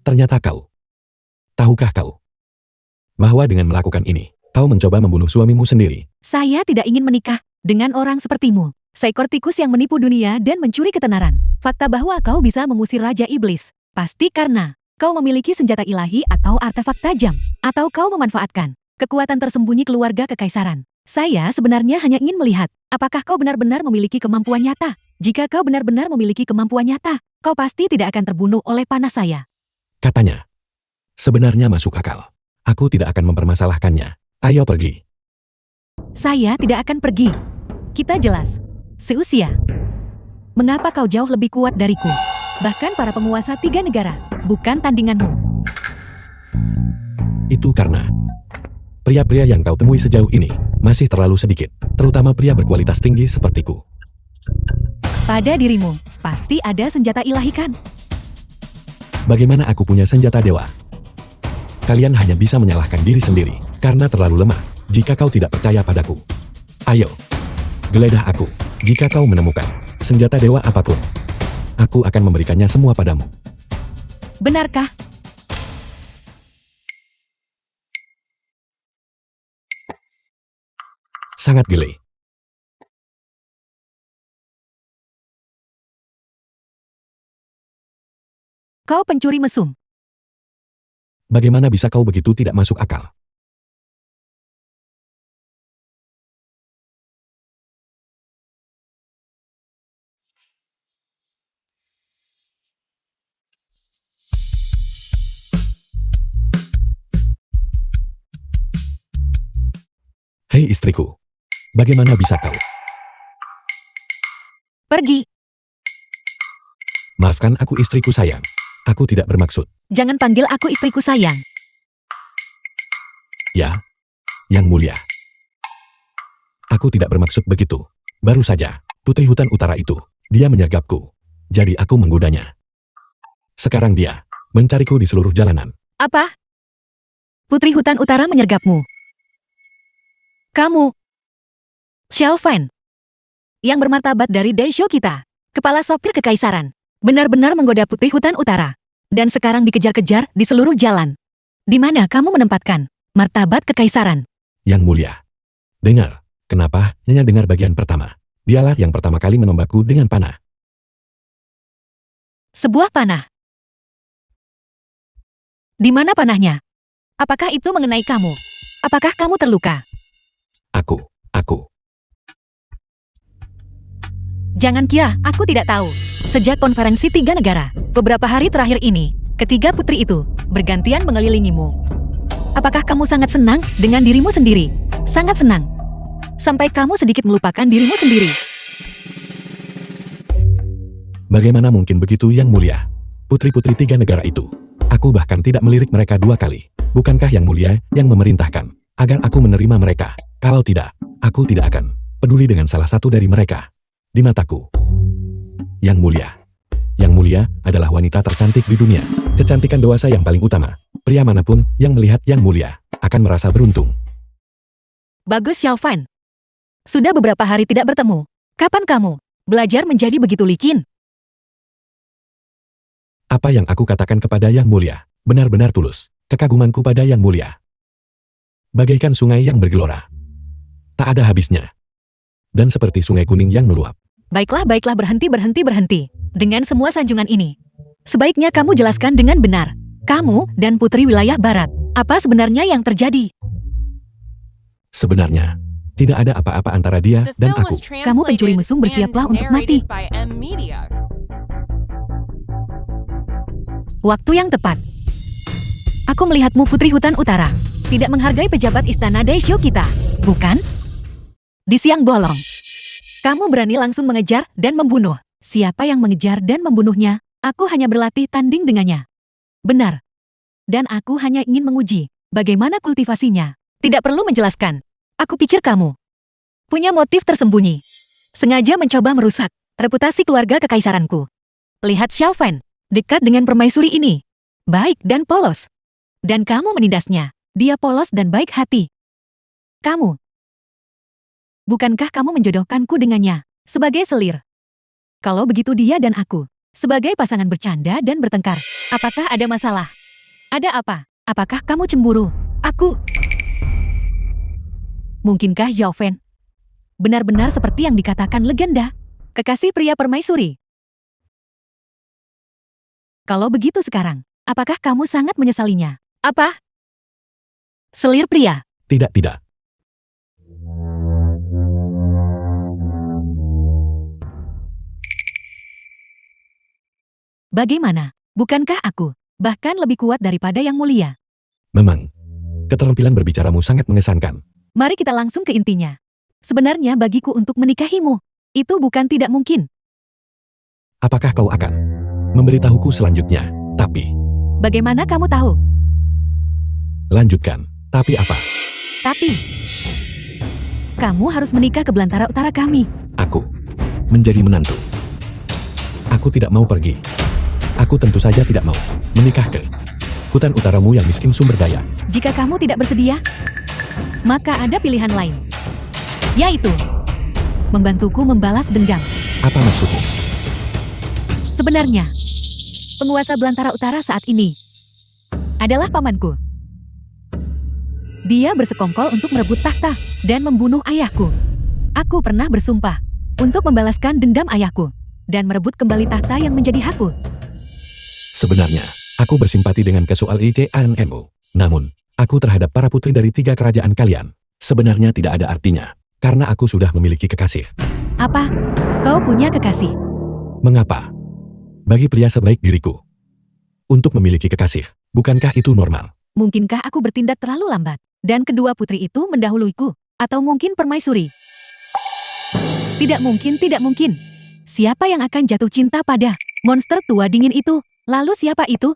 Speaker 1: Ternyata kau. Tahukah kau bahwa dengan melakukan ini, kau mencoba membunuh suamimu sendiri?
Speaker 3: Saya tidak ingin menikah dengan orang sepertimu. Seekor tikus yang menipu dunia dan mencuri ketenaran. Fakta bahwa kau bisa mengusir Raja Iblis. Pasti karena kau memiliki senjata ilahi atau artefak tajam. Atau kau memanfaatkan kekuatan tersembunyi keluarga kekaisaran. Saya sebenarnya hanya ingin melihat, apakah kau benar-benar memiliki kemampuan nyata? Jika kau benar-benar memiliki kemampuan nyata, kau pasti tidak akan terbunuh oleh panas saya.
Speaker 1: Katanya. Sebenarnya masuk akal. Aku tidak akan mempermasalahkannya. Ayo pergi.
Speaker 3: Saya tidak akan pergi. Kita jelas seusia. Mengapa kau jauh lebih kuat dariku? Bahkan para penguasa 3 negara, bukan tandinganmu.
Speaker 1: Itu karena pria-pria yang kau temui sejauh ini masih terlalu sedikit, terutama pria berkualitas tinggi sepertiku.
Speaker 3: Pada dirimu, pasti ada senjata ilahi kan?
Speaker 1: Bagaimana aku punya senjata dewa? Kalian hanya bisa menyalahkan diri sendiri karena terlalu lemah. Jika kau tidak percaya padaku, ayo, geledah aku. Jika kau menemukan senjata dewa apapun, aku akan memberikannya semua padamu.
Speaker 3: Benarkah?
Speaker 1: Sangat gile.
Speaker 3: Kau pencuri mesum.
Speaker 1: Bagaimana bisa kau begitu tidak masuk akal? Hei istriku, bagaimana bisa kau?
Speaker 3: Pergi.
Speaker 1: Maafkan aku istriku sayang. Aku tidak bermaksud.
Speaker 3: Jangan panggil aku istriku sayang.
Speaker 1: Ya, yang mulia. Aku tidak bermaksud begitu. Baru saja, putri hutan utara itu, dia menyergapku. Jadi aku menggodanya. Sekarang dia mencariku di seluruh jalanan.
Speaker 3: Apa? Putri hutan utara menyergapmu. Kamu, Xiao Fan, yang bermartabat dari Daisho kita, kepala sopir kekaisaran, benar-benar menggoda putri hutan utara, dan sekarang dikejar-kejar di seluruh jalan. Di mana kamu menempatkan martabat kekaisaran?
Speaker 1: Yang mulia. Dengar, kenapa Nyonya dengar bagian pertama? Dialah yang pertama kali menombaku dengan panah.
Speaker 3: Sebuah panah. Di mana panahnya? Apakah itu mengenai kamu? Apakah kamu terluka?
Speaker 1: Aku.
Speaker 3: Jangan kira aku tidak tahu. Sejak konferensi 3 negara, beberapa hari terakhir ini, ketiga putri itu bergantian mengelilingimu. Apakah kamu sangat senang dengan dirimu sendiri? Sangat senang. Sampai kamu sedikit melupakan dirimu sendiri.
Speaker 1: Bagaimana mungkin begitu yang mulia? Putri-putri 3 negara itu. Aku bahkan tidak melirik mereka 2 kali. Bukankah yang mulia yang memerintahkan agar aku menerima mereka? Kalau tidak, aku tidak akan peduli dengan salah satu dari mereka. Di mataku, yang mulia adalah wanita tercantik di dunia. Kecantikan dewasa yang paling utama. Pria manapun yang melihat yang mulia akan merasa beruntung.
Speaker 3: Bagus Xiao Fan. Sudah beberapa hari tidak bertemu. Kapan kamu belajar menjadi begitu licin?
Speaker 1: Apa yang aku katakan kepada yang mulia benar-benar tulus. Kekagumanku pada yang mulia bagaikan sungai yang bergelora. Tak ada habisnya. Dan seperti sungai kuning yang meluap.
Speaker 3: Baiklah, berhenti. Dengan semua sanjungan ini, sebaiknya kamu jelaskan dengan benar. Kamu dan putri wilayah barat, apa sebenarnya yang terjadi?
Speaker 1: Sebenarnya, tidak ada apa-apa antara dia
Speaker 4: The
Speaker 1: dan
Speaker 4: film
Speaker 1: aku.
Speaker 4: was
Speaker 3: Kamu pencuri
Speaker 4: translated
Speaker 3: mesum, bersiaplah
Speaker 4: and
Speaker 3: untuk mati.
Speaker 4: narrated by M Media.
Speaker 3: Waktu yang tepat. Aku melihatmu putri hutan utara. Tidak menghargai pejabat istana Daisho kita, bukan? Di siang bolong. Kamu berani langsung mengejar dan membunuh. Siapa yang mengejar dan membunuhnya? Aku hanya berlatih tanding dengannya. Benar. Dan aku hanya ingin menguji bagaimana kultivasinya. Tidak perlu menjelaskan. Aku pikir kamu punya motif tersembunyi. Sengaja mencoba merusak reputasi keluarga kekaisaranku. Lihat Xiao Fan, dekat dengan permaisuri ini. baik dan polos. Dan kamu menindasnya. Dia polos dan baik hati. Kamu. Bukankah kamu menjodohkanku dengannya, sebagai selir? Kalau begitu dia dan aku, sebagai pasangan bercanda dan bertengkar. Apakah ada masalah? Ada apa? Apakah kamu cemburu? Aku... Mungkinkah Xiao Fan benar-benar seperti yang dikatakan legenda, kekasih pria permaisuri? Kalau begitu sekarang, apakah kamu sangat menyesalinya? Apa? Selir pria.
Speaker 1: Tidak, tidak.
Speaker 3: Bagaimana? Bukankah aku bahkan lebih kuat daripada yang mulia?
Speaker 1: Memang, keterampilan berbicaramu sangat mengesankan.
Speaker 3: Mari kita langsung ke intinya. Sebenarnya bagiku untuk menikahimu, itu bukan tidak mungkin.
Speaker 1: Apakah kau akan memberitahuku selanjutnya? Tapi,
Speaker 3: Bagaimana kamu tahu?
Speaker 1: lanjutkan. Tapi apa?
Speaker 3: Tapi, kamu harus menikah ke belantara utara kami.
Speaker 1: Aku menjadi menantu. Aku tidak mau pergi. Aku tentu saja tidak mau menikah ke hutan utaramu yang miskin sumber daya.
Speaker 3: Jika kamu tidak bersedia, maka ada pilihan lain, yaitu membantuku membalas dendam.
Speaker 1: Apa maksudmu?
Speaker 3: Sebenarnya, penguasa belantara utara saat ini adalah pamanku. Dia bersekongkol untuk merebut tahta dan membunuh ayahku. Aku pernah bersumpah untuk membalaskan dendam ayahku dan merebut kembali tahta yang menjadi hakku.
Speaker 1: Sebenarnya, aku bersimpati dengan soal ITANMU. Namun, aku terhadap para putri dari 3 kerajaan kalian sebenarnya tidak ada artinya, karena aku sudah memiliki kekasih.
Speaker 3: Apa? Kau punya kekasih?
Speaker 1: Mengapa? Bagi pria sebaik diriku, untuk memiliki kekasih, bukankah itu normal?
Speaker 3: Mungkinkah aku bertindak terlalu lambat dan kedua putri itu mendahuluiku? Atau mungkin permaisuri? Tidak mungkin, tidak mungkin. Siapa yang akan jatuh cinta pada monster tua dingin itu? Lalu siapa itu?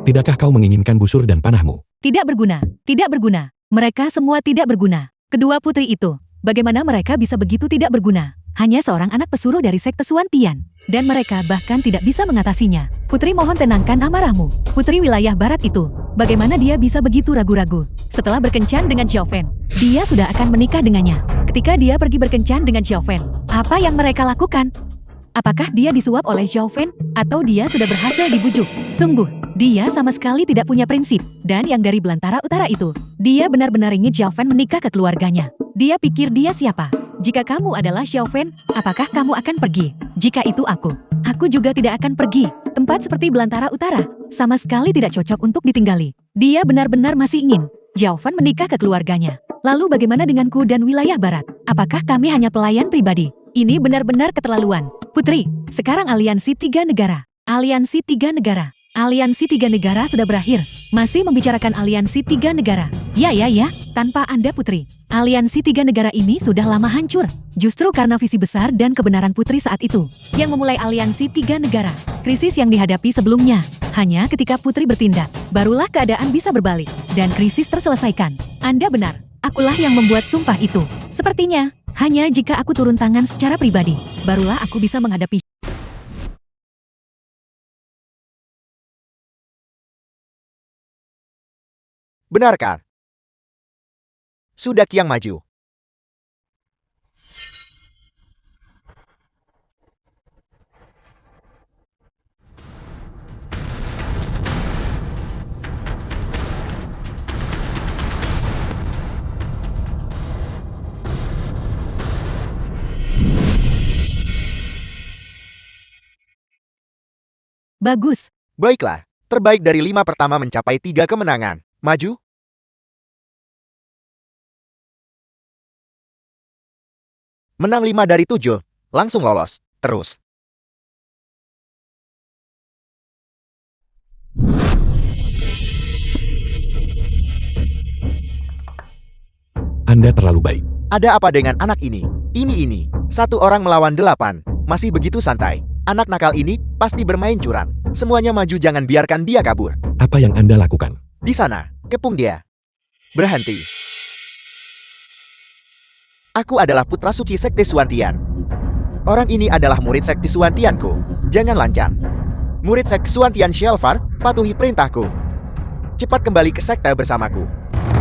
Speaker 1: Tidakkah kau menginginkan busur dan panahmu?
Speaker 3: Tidak berguna, tidak berguna. Mereka semua tidak berguna. Kedua putri itu, bagaimana mereka bisa begitu tidak berguna? Hanya seorang anak pesuruh dari sekte Suantian. Dan mereka bahkan tidak bisa mengatasinya. Putri mohon tenangkan amarahmu. Putri wilayah barat itu, bagaimana dia bisa begitu ragu-ragu? Setelah berkencan dengan Xiao Fan, dia sudah akan menikah dengannya. Ketika dia pergi berkencan dengan Xiao Fan, apa yang mereka lakukan? Apakah dia disuap oleh Xiao Fan? Atau dia sudah berhasil dibujuk? Sungguh, dia sama sekali tidak punya prinsip. Dan yang dari belantara utara itu, dia benar-benar ingin Xiao Fan menikah ke keluarganya. Dia pikir dia siapa? Jika kamu adalah Xiao Fan, apakah kamu akan pergi? Jika itu aku juga tidak akan pergi. Tempat seperti belantara utara, sama sekali tidak cocok untuk ditinggali. Dia benar-benar masih ingin Xiao Fan menikah ke keluarganya. Lalu bagaimana denganku dan wilayah barat? Apakah kami hanya pelayan pribadi? Ini benar-benar keterlaluan. Putri, sekarang aliansi 3 negara. Aliansi 3 negara. Aliansi 3 negara sudah berakhir. Masih membicarakan aliansi 3 negara. Ya, tanpa Anda putri. Aliansi 3 negara ini sudah lama hancur. Justru karena visi besar dan kebenaran putri saat itu, yang memulai aliansi 3 negara. Krisis yang dihadapi sebelumnya. Hanya ketika putri bertindak, barulah keadaan bisa berbalik. Dan krisis terselesaikan. Anda benar. Akulah yang membuat sumpah itu. Sepertinya, hanya jika aku turun tangan secara pribadi, barulah aku bisa menghadapi.
Speaker 2: Benarkah? Sudah Qiang maju.
Speaker 3: Bagus.
Speaker 2: Baiklah, terbaik dari 5 pertama mencapai 3 kemenangan. Maju. Menang 5 dari 7, langsung lolos. Terus.
Speaker 1: Anda terlalu baik.
Speaker 2: Ada apa dengan anak ini? Ini. 1 orang melawan 8. Masih begitu santai. Anak nakal ini pasti bermain curang. Semuanya maju, jangan biarkan dia kabur.
Speaker 1: Apa yang Anda lakukan?
Speaker 2: Di sana, kepung dia. Berhenti. Aku adalah putra suci Sekte Suantian. Orang ini adalah murid Sekte Suantianku. Jangan lancang. Murid sekte Suantian Xiaofan, patuhi perintahku. Cepat kembali ke sekte bersamaku.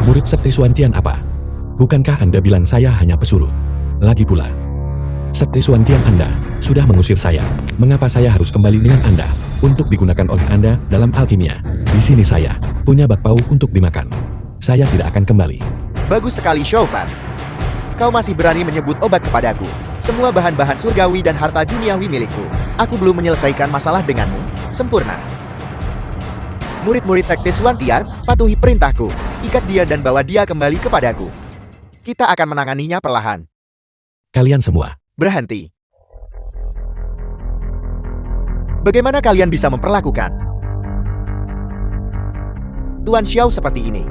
Speaker 1: Murid sekte Suantian apa? Bukankah Anda bilang saya hanya pesuruh? Lagi pula, sekte Suantian Anda sudah mengusir saya. Mengapa saya harus kembali dengan Anda untuk digunakan oleh Anda dalam alkimia? Di sini saya punya bakpao untuk dimakan. Saya tidak akan kembali.
Speaker 2: Bagus sekali, Xiaofan. Kau masih berani menyebut obat kepadaku. Semua bahan-bahan surgawi dan harta duniawi milikku. Aku belum menyelesaikan masalah denganmu. Sempurna. Murid-murid sekte Suantian, patuhi perintahku. Ikat dia dan bawa dia kembali kepadaku. Kita akan menanganinya perlahan.
Speaker 1: Kalian semua,
Speaker 2: Berhenti. Bagaimana kalian bisa memperlakukan Tuan Xiao seperti ini?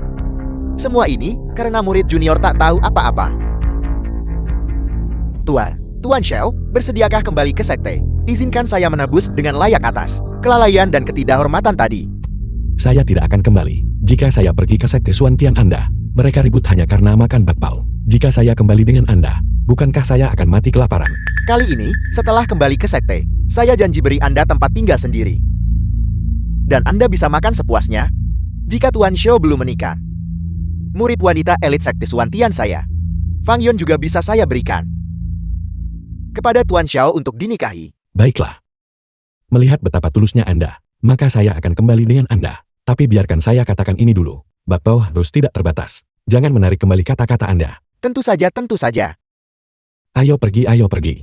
Speaker 2: Semua ini karena murid junior tak tahu apa-apa. Tuan Xiao, bersediakah kembali ke sekte? Izinkan saya menebus dengan layak atas kelalaian dan ketidakhormatan tadi.
Speaker 1: saya tidak akan kembali. Jika saya pergi ke sekte Suantian Anda, mereka ribut hanya karena makan bakpao. Jika saya kembali dengan Anda, bukankah saya akan mati kelaparan?
Speaker 2: Kali ini, setelah kembali ke sekte, saya janji beri Anda tempat tinggal sendiri. Dan Anda bisa makan sepuasnya jika Tuan Xiao belum menikah. Murid wanita elit sekte Suantian saya, Fang Yun, juga bisa saya berikan kepada Tuan Xiao untuk dinikahi.
Speaker 1: Baiklah. Melihat betapa tulusnya Anda, maka saya akan kembali dengan Anda. Tapi biarkan saya katakan ini dulu. Bakpao harus tidak terbatas. Jangan menarik kembali kata-kata Anda.
Speaker 2: Tentu saja, tentu saja.
Speaker 1: Ayo pergi, ayo pergi.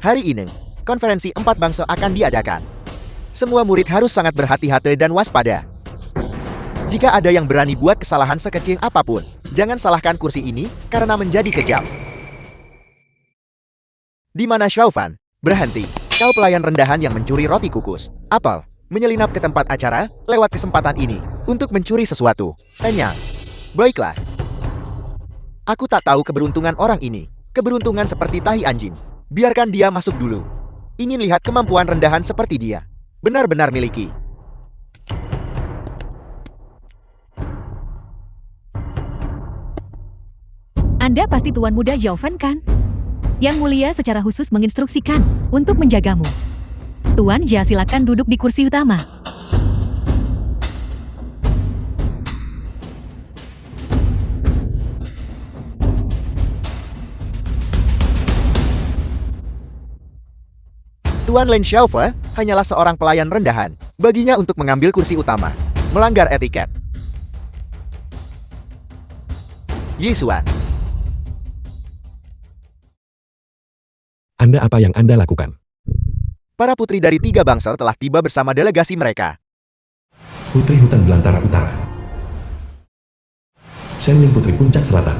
Speaker 2: Hari ini, konferensi 4 bangsa akan diadakan. Semua murid harus sangat berhati-hati dan waspada. Jika ada yang berani buat kesalahan sekecil apapun, jangan salahkan kursi ini karena menjadi kejam. Di mana Xiaofan? Berhenti. Kau pelayan rendahan yang mencuri roti kukus. Apel, menyelinap ke tempat acara lewat kesempatan ini untuk mencuri sesuatu. Tanya. Baiklah. Aku tak tahu keberuntungan orang ini. Keberuntungan seperti tahi anjing. Biarkan dia masuk dulu. Ingin lihat kemampuan rendahan seperti dia. Benar-benar miliki.
Speaker 3: Anda pasti Tuan Muda Xiaofan kan? Yang mulia secara khusus menginstruksikan untuk menjagamu. Tuan Jia, silakan duduk di kursi utama.
Speaker 2: Tuan Lin Xiaofe hanyalah seorang pelayan rendahan. Baginya untuk mengambil kursi utama, melanggar etiket. Yisuan.
Speaker 1: Anda apa yang Anda lakukan?
Speaker 2: Para putri dari 3 bangsa telah tiba bersama delegasi mereka.
Speaker 1: Putri Hutan Belantara Utara. Shenling Putri Puncak Selatan.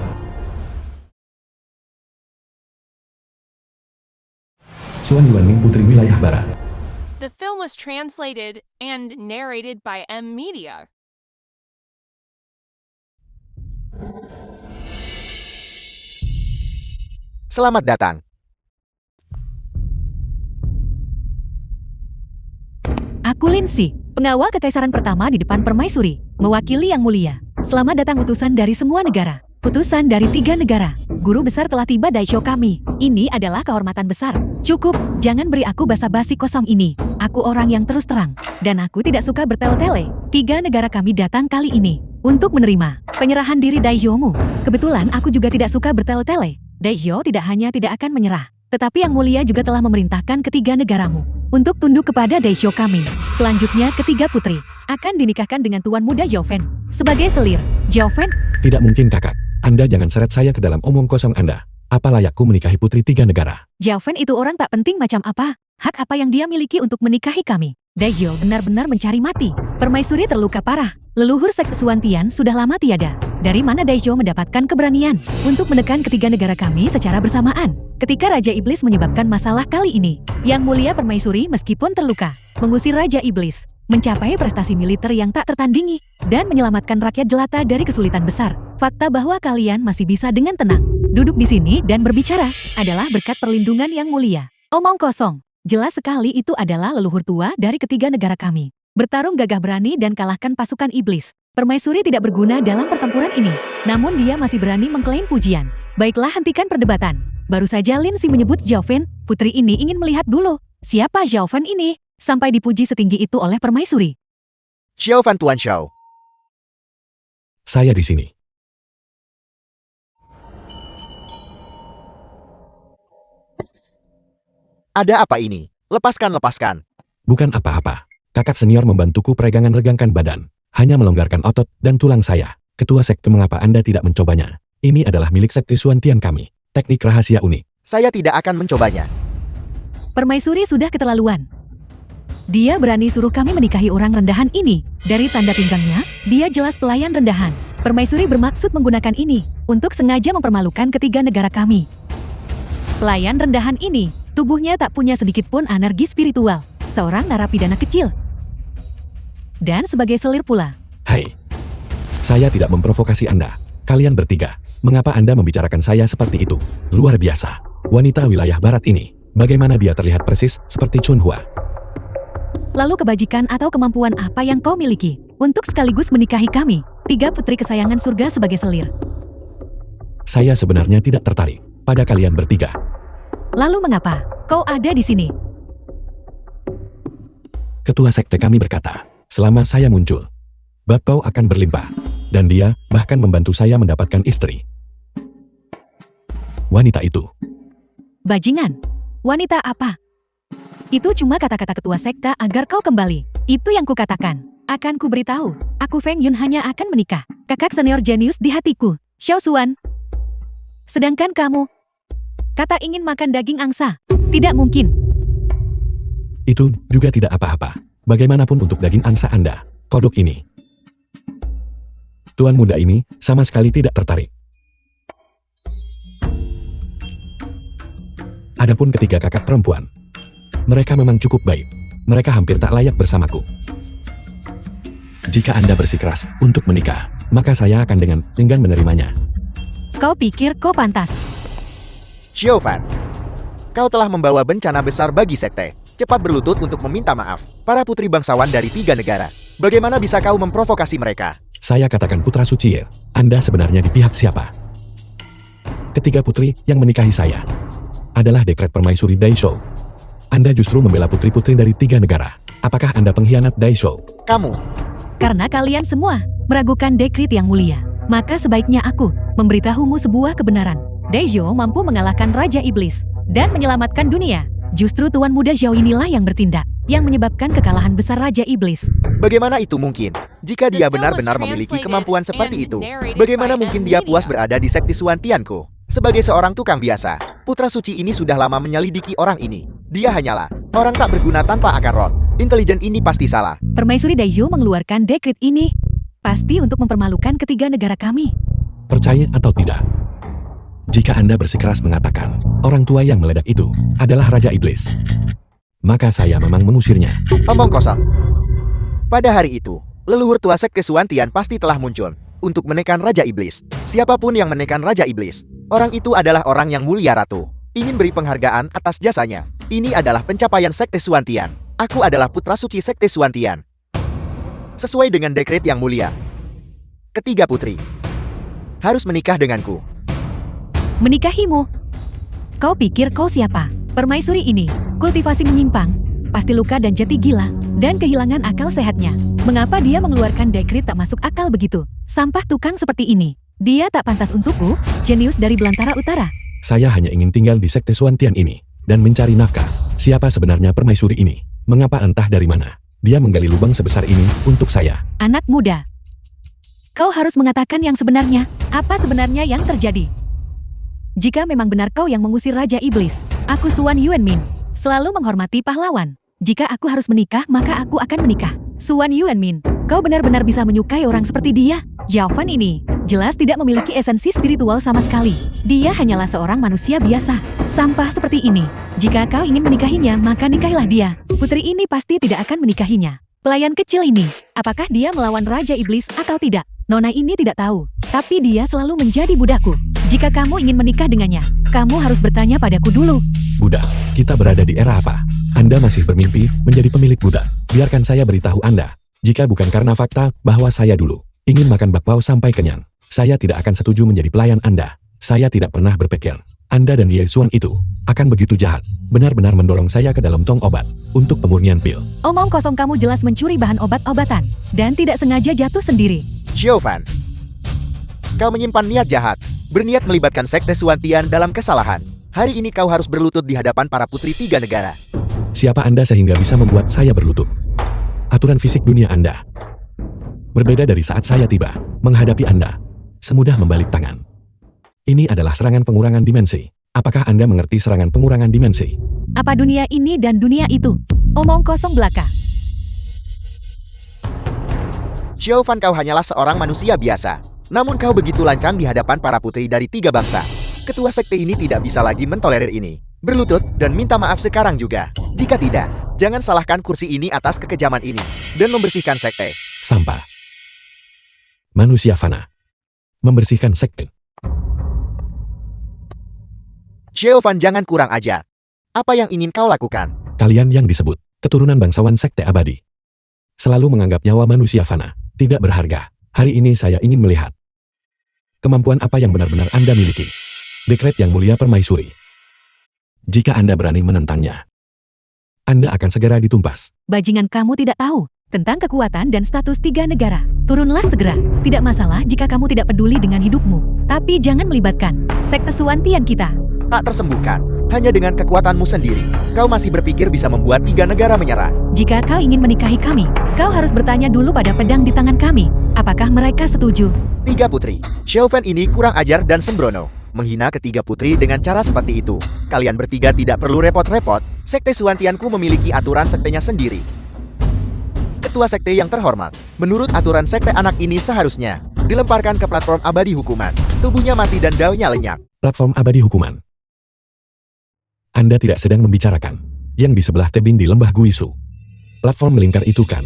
Speaker 1: Suan Yuanming Putri Wilayah Barat.
Speaker 4: The film was translated and narrated by M Media.
Speaker 2: Selamat datang.
Speaker 3: Aku Linsi, pengawal kekaisaran pertama di depan permaisuri, mewakili Yang Mulia. Selamat datang utusan dari semua negara. Utusan dari 3 negara. Guru besar telah tiba daisho kami. Ini adalah kehormatan besar. Cukup, jangan beri aku basa-basi kosong ini. Aku orang yang terus terang. Dan aku tidak suka bertele-tele. 3 negara kami datang kali ini untuk menerima penyerahan diri daishomu. Kebetulan aku juga tidak suka bertele-tele. Daisho tidak hanya tidak akan menyerah, tetapi Yang Mulia juga telah memerintahkan ketiga negaramu untuk tunduk kepada daisho kami. Selanjutnya ketiga putri akan dinikahkan dengan Tuan Muda Xiaofan. Sebagai selir, Xiaofan,
Speaker 1: Tidak mungkin kakak. Anda jangan seret saya ke dalam omong kosong Anda. Apa layakku menikahi putri 3 negara?
Speaker 3: Xiaofan itu orang tak penting macam apa? Hak apa yang dia miliki untuk menikahi kami? Daisho benar-benar mencari mati. Permaisuri terluka parah. Leluhur sekte Suantian sudah lama tiada. Dari mana Daisho mendapatkan keberanian untuk menekan ketiga negara kami secara bersamaan? Ketika Raja Iblis menyebabkan masalah kali ini, Yang Mulia Permaisuri meskipun terluka, mengusir Raja Iblis, mencapai prestasi militer yang tak tertandingi, dan menyelamatkan rakyat jelata dari kesulitan besar. Fakta bahwa kalian masih bisa dengan tenang duduk di sini dan berbicara adalah berkat perlindungan Yang Mulia. Omong kosong. Jelas sekali itu adalah leluhur tua dari ketiga negara kami. Bertarung gagah berani dan kalahkan pasukan iblis. Permaisuri tidak berguna dalam pertempuran ini. Namun dia masih berani mengklaim pujian. Baiklah, hentikan perdebatan. Baru saja Lin Si menyebut Xiaofan Putri ini ingin melihat dulu, siapa Xiao Fan ini, sampai dipuji setinggi itu oleh permaisuri.
Speaker 2: Xiao Fan Tuan Xiao.
Speaker 1: Saya di sini.
Speaker 2: Ada apa ini? Lepaskan.
Speaker 1: Bukan apa-apa. Kakak senior membantuku peregangan regangkan badan. Hanya melonggarkan otot dan tulang saya. Ketua sekte, mengapa Anda tidak mencobanya? Ini adalah milik sekte Xuantian kami. Teknik rahasia unik.
Speaker 2: Saya tidak akan mencobanya.
Speaker 3: Permaisuri sudah keterlaluan. Dia berani suruh kami menikahi orang rendahan ini. Dari tanda pinggangnya, dia jelas pelayan rendahan. Permaisuri bermaksud menggunakan ini untuk sengaja mempermalukan ketiga negara kami. Pelayan rendahan ini, tubuhnya tak punya sedikit pun energi spiritual. Seorang narapidana kecil. Dan sebagai selir pula.
Speaker 1: Hai. Saya tidak memprovokasi Anda. Kalian bertiga, mengapa Anda membicarakan saya seperti itu? Luar biasa. Wanita wilayah barat ini, bagaimana dia terlihat persis seperti Chun Hua?
Speaker 3: Lalu kebajikan atau kemampuan apa yang kau miliki untuk sekaligus menikahi kami, tiga putri kesayangan surga sebagai selir?
Speaker 1: Saya sebenarnya tidak tertarik pada kalian bertiga.
Speaker 3: Lalu mengapa kau ada di sini?
Speaker 1: Ketua sekte kami berkata, selama saya muncul, bakpao akan berlimpah. Dan dia bahkan membantu saya mendapatkan istri. Wanita itu.
Speaker 3: Bajingan. Wanita apa? Itu cuma kata-kata ketua sekte agar kau kembali. Itu yang kukatakan. Akan ku beritahu, aku Feng Yun hanya akan menikah. Kakak senior jenius di hatiku, Xiao Xuan. Sedangkan kamu, kata ingin makan daging angsa. Tidak mungkin.
Speaker 1: Itu juga tidak apa-apa. Bagaimanapun untuk daging angsa Anda, kodok ini. Tuan muda ini sama sekali tidak tertarik. Adapun ketiga kakak perempuan, mereka memang cukup baik. Mereka hampir tak layak bersamaku. Jika Anda bersikeras untuk menikah, maka saya akan dengan enggan menerimanya.
Speaker 3: Kau pikir kau pantas?
Speaker 2: Xiao Fan, kau telah membawa bencana besar bagi sekte. Cepat berlutut untuk meminta maaf. Para putri bangsawan dari 3 negara. Bagaimana bisa kau memprovokasi mereka?
Speaker 1: Saya katakan Putra Suci, Anda sebenarnya di pihak siapa? Ketiga putri yang menikahi saya adalah dekret permaisuri Daisho. Anda justru membela putri-putri dari 3 negara. Apakah Anda pengkhianat Daisho?
Speaker 2: Kamu.
Speaker 3: Karena kalian semua meragukan dekret yang mulia, maka sebaiknya aku memberitahumu sebuah kebenaran. Daisho mampu mengalahkan Raja Iblis dan menyelamatkan dunia. Justru Tuan Muda Zhao inilah yang bertindak, yang menyebabkan kekalahan besar Raja Iblis.
Speaker 2: Bagaimana itu mungkin? Jika dia benar-benar memiliki kemampuan seperti itu, bagaimana mungkin dia puas berada di sekte Xuantianku? Sebagai seorang tukang biasa, Putra Suci ini sudah lama menyelidiki orang ini. Dia hanyalah orang tak berguna tanpa akar roh. Intelijen ini pasti salah.
Speaker 3: Permaisuri Daisho mengeluarkan dekret ini pasti untuk mempermalukan ketiga negara kami.
Speaker 1: Percaya atau tidak? Jika Anda bersikeras mengatakan orang tua yang meledak itu adalah Raja Iblis, maka saya memang mengusirnya.
Speaker 2: Omong kosong. Pada hari itu, leluhur tua sekte Xuantian pasti telah muncul untuk menekan Raja Iblis. Siapapun yang menekan Raja Iblis, orang itu adalah orang yang mulia ratu. Ingin beri penghargaan atas jasanya. Ini adalah pencapaian sekte Xuantian. Aku adalah putra suci sekte Xuantian. Sesuai dengan dekret yang mulia, ketiga putri harus menikah denganku.
Speaker 3: Menikahimu? Kau pikir kau siapa? Permaisuri ini, kultivasi menyimpang, pasti luka dan jati gila, dan kehilangan akal sehatnya. Mengapa dia mengeluarkan dekret tak masuk akal begitu? Sampah tukang seperti ini. Dia tak pantas untukku, jenius dari Belantara Utara.
Speaker 1: Saya hanya ingin tinggal di sekte Xuantian ini, dan mencari nafkah. Siapa sebenarnya permaisuri ini? Mengapa entah dari mana dia menggali lubang sebesar ini untuk saya?
Speaker 3: Anak muda, kau harus mengatakan yang sebenarnya. Apa sebenarnya yang terjadi? Jika memang benar kau yang mengusir Raja Iblis, aku Xuan Yuanmin, selalu menghormati pahlawan. Jika aku harus menikah, maka aku akan menikah. Xuan Yuanmin, kau benar-benar bisa menyukai orang seperti dia. Xiao Fan ini jelas tidak memiliki esensi spiritual sama sekali. Dia hanyalah seorang manusia biasa, sampah seperti ini. Jika kau ingin menikahinya, maka nikahilah dia. Putri ini pasti tidak akan menikahinya. Pelayan kecil ini, apakah dia melawan Raja Iblis atau tidak? Nona ini tidak tahu, tapi dia selalu menjadi budakku. Jika kamu ingin menikah dengannya, kamu harus bertanya padaku dulu.
Speaker 1: Budak, kita berada di era apa? Anda masih bermimpi menjadi pemilik budak. Biarkan saya beritahu Anda, jika bukan karena fakta bahwa saya dulu ingin makan bakpao sampai kenyang, saya tidak akan setuju menjadi pelayan Anda. Saya tidak pernah berpikir, Anda dan Ye Xuan itu akan begitu jahat, benar-benar mendorong saya ke dalam tong obat untuk pemurnian pil.
Speaker 3: Omong kosong, kamu jelas mencuri bahan obat-obatan dan tidak sengaja jatuh sendiri.
Speaker 2: Xiaofan, kau menyimpan niat jahat, berniat melibatkan Sekte Suantian dalam kesalahan. Hari ini kau harus berlutut di hadapan para putri 3 negara.
Speaker 1: Siapa Anda sehingga bisa membuat saya berlutut? Aturan fisik dunia Anda berbeda dari saat saya tiba menghadapi Anda. Semudah membalik tangan. Ini adalah serangan pengurangan dimensi. Apakah Anda mengerti serangan pengurangan dimensi?
Speaker 3: Apa dunia ini dan dunia itu? Omong kosong belaka.
Speaker 2: Xiaofan, kau hanyalah seorang manusia biasa. Namun kau begitu lancang di hadapan para putri dari 3 bangsa. Ketua sekte ini tidak bisa lagi mentolerir ini. Berlutut dan minta maaf sekarang juga. Jika tidak, jangan salahkan kursi ini atas kekejaman ini dan membersihkan sekte.
Speaker 1: Sampah. Manusia fana. Membersihkan sekte.
Speaker 2: Xiaofan, jangan kurang ajar. Apa yang ingin kau lakukan?
Speaker 1: Kalian yang disebut keturunan bangsawan sekte abadi selalu menganggap nyawa manusia fana tidak berharga. Hari ini saya ingin melihat kemampuan apa yang benar-benar Anda miliki. Dekret yang mulia permaisuri. Jika Anda berani menentangnya, Anda akan segera ditumpas.
Speaker 3: Bajingan, kamu tidak tahu tentang kekuatan dan status 3 negara. Turunlah segera. Tidak masalah jika kamu tidak peduli dengan hidupmu. Tapi jangan melibatkan Sekte Suantian kita.
Speaker 2: Tak tersembuhkan. Hanya dengan kekuatanmu sendiri, kau masih berpikir bisa membuat 3 negara menyerah.
Speaker 3: Jika kau ingin menikahi kami, kau harus bertanya dulu pada pedang di tangan kami. Apakah mereka setuju?
Speaker 2: 3 putri. Xiaofan ini kurang ajar dan sembrono. Menghina ketiga putri dengan cara seperti itu. Kalian bertiga tidak perlu repot-repot. Sekte Suantianku memiliki aturan sektenya sendiri. Ketua sekte yang terhormat, menurut aturan sekte anak ini seharusnya dilemparkan ke platform abadi hukuman. Tubuhnya mati dan daunnya lenyap.
Speaker 1: Platform abadi hukuman. Anda tidak sedang membicarakan yang di sebelah tebing di lembah Guisu. Platform melingkar itu kan?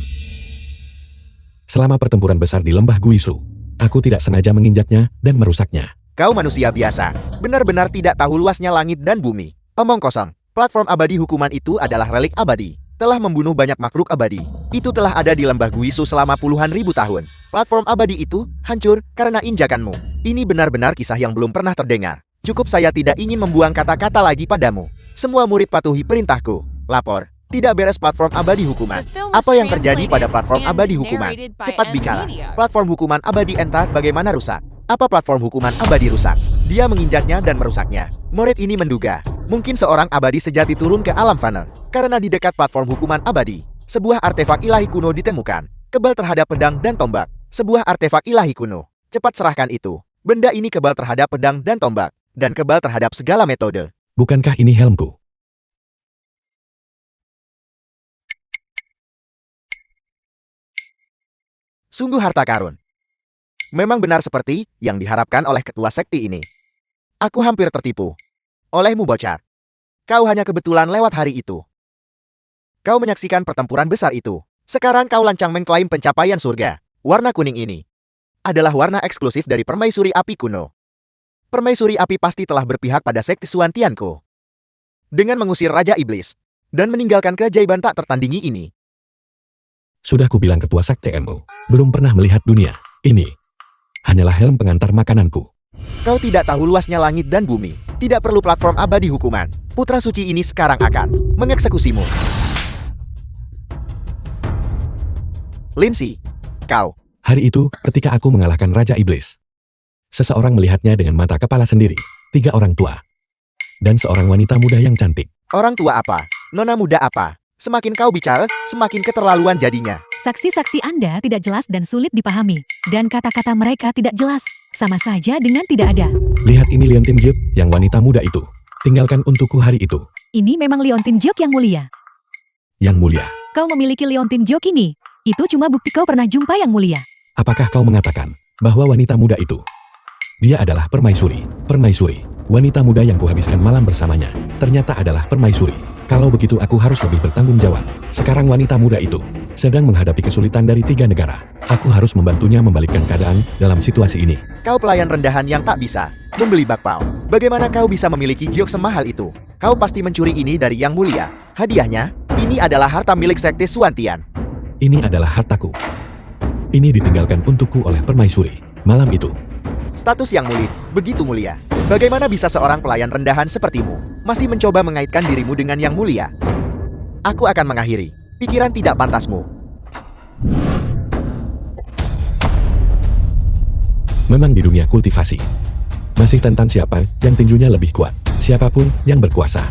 Speaker 1: Selama pertempuran besar di lembah Guisu, aku tidak sengaja menginjaknya dan merusaknya.
Speaker 2: Kau manusia biasa, benar-benar tidak tahu luasnya langit dan bumi. Omong kosong, platform abadi hukuman itu adalah relik abadi. Telah membunuh banyak makhluk abadi. Itu telah ada di lembah Guisu selama puluhan ribu tahun. Platform abadi itu hancur karena injakanmu. Ini benar-benar kisah yang belum pernah terdengar. Cukup, saya tidak ingin membuang kata-kata lagi padamu. Semua murid patuhi perintahku. Lapor. Tidak beres platform abadi hukuman. Apa yang terjadi pada platform abadi hukuman? Cepat bicara. Platform hukuman abadi entah bagaimana rusak. Apa platform hukuman abadi rusak? Dia menginjaknya dan merusaknya. Murid ini menduga, mungkin seorang abadi sejati turun ke alam fana. Karena di dekat platform hukuman abadi, sebuah artefak ilahi kuno ditemukan. Kebal terhadap pedang dan tombak. Sebuah artefak ilahi kuno. Cepat serahkan itu. Benda ini kebal terhadap pedang dan tombak. Dan kebal terhadap segala metode.
Speaker 1: Bukankah ini helmku?
Speaker 2: Sungguh harta karun. Memang benar seperti yang diharapkan oleh ketua sekte ini. Aku hampir tertipu olehmu, bocah. Kau hanya kebetulan lewat hari itu. Kau menyaksikan pertempuran besar itu. Sekarang kau lancang mengklaim pencapaian surga. Warna kuning ini adalah warna eksklusif dari permaisuri api kuno. Permaisuri api pasti telah berpihak pada sekte Suantianku. Dengan mengusir Raja Iblis dan meninggalkan keajaiban tak tertandingi ini.
Speaker 1: Sudah kubilang ketua sekte-mu belum pernah melihat dunia ini. Hanyalah helm pengantar makananku.
Speaker 2: Kau tidak tahu luasnya langit dan bumi. Tidak perlu platform abadi hukuman. Putra suci ini sekarang akan mengeksekusimu. Lindsay, kau.
Speaker 1: Hari itu, ketika aku mengalahkan Raja Iblis, seseorang melihatnya dengan mata kepala sendiri. 3 orang tua. Dan seorang wanita muda yang cantik.
Speaker 2: Orang tua apa? Nona muda apa? Semakin kau bicara, semakin keterlaluan jadinya.
Speaker 3: Saksi-saksi Anda tidak jelas dan sulit dipahami. Dan kata-kata mereka tidak jelas. Sama saja dengan tidak ada.
Speaker 1: Lihat ini Leontin Jeb, yang wanita muda itu. Tinggalkan untukku hari itu.
Speaker 3: Ini memang Leontin Jok yang mulia.
Speaker 1: Yang mulia.
Speaker 3: Kau memiliki Leontin Jok ini. Itu cuma bukti kau pernah jumpa yang mulia.
Speaker 1: Apakah kau mengatakan bahwa wanita muda itu, dia adalah permaisuri? Permaisuri. Wanita muda yang kuhabiskan malam bersamanya, ternyata adalah permaisuri. Kalau begitu aku harus lebih bertanggung jawab. Sekarang wanita muda itu sedang menghadapi kesulitan dari 3 negara. Aku harus membantunya membalikkan keadaan dalam situasi ini.
Speaker 2: Kau pelayan rendahan yang tak bisa membeli bakpao. Bagaimana kau bisa memiliki giok semahal itu? Kau pasti mencuri ini dari yang mulia. Hadiahnya, ini adalah harta milik sekte Suantian.
Speaker 1: Ini adalah hartaku. Ini ditinggalkan untukku oleh permaisuri. Malam itu.
Speaker 2: Status yang mulia, begitu mulia. Bagaimana bisa seorang pelayan rendahan sepertimu masih mencoba mengaitkan dirimu dengan yang mulia? Aku akan mengakhiri pikiran tidak pantasmu.
Speaker 1: Memang di dunia kultivasi, masih tentang siapa yang tinjunya lebih kuat, siapapun yang berkuasa.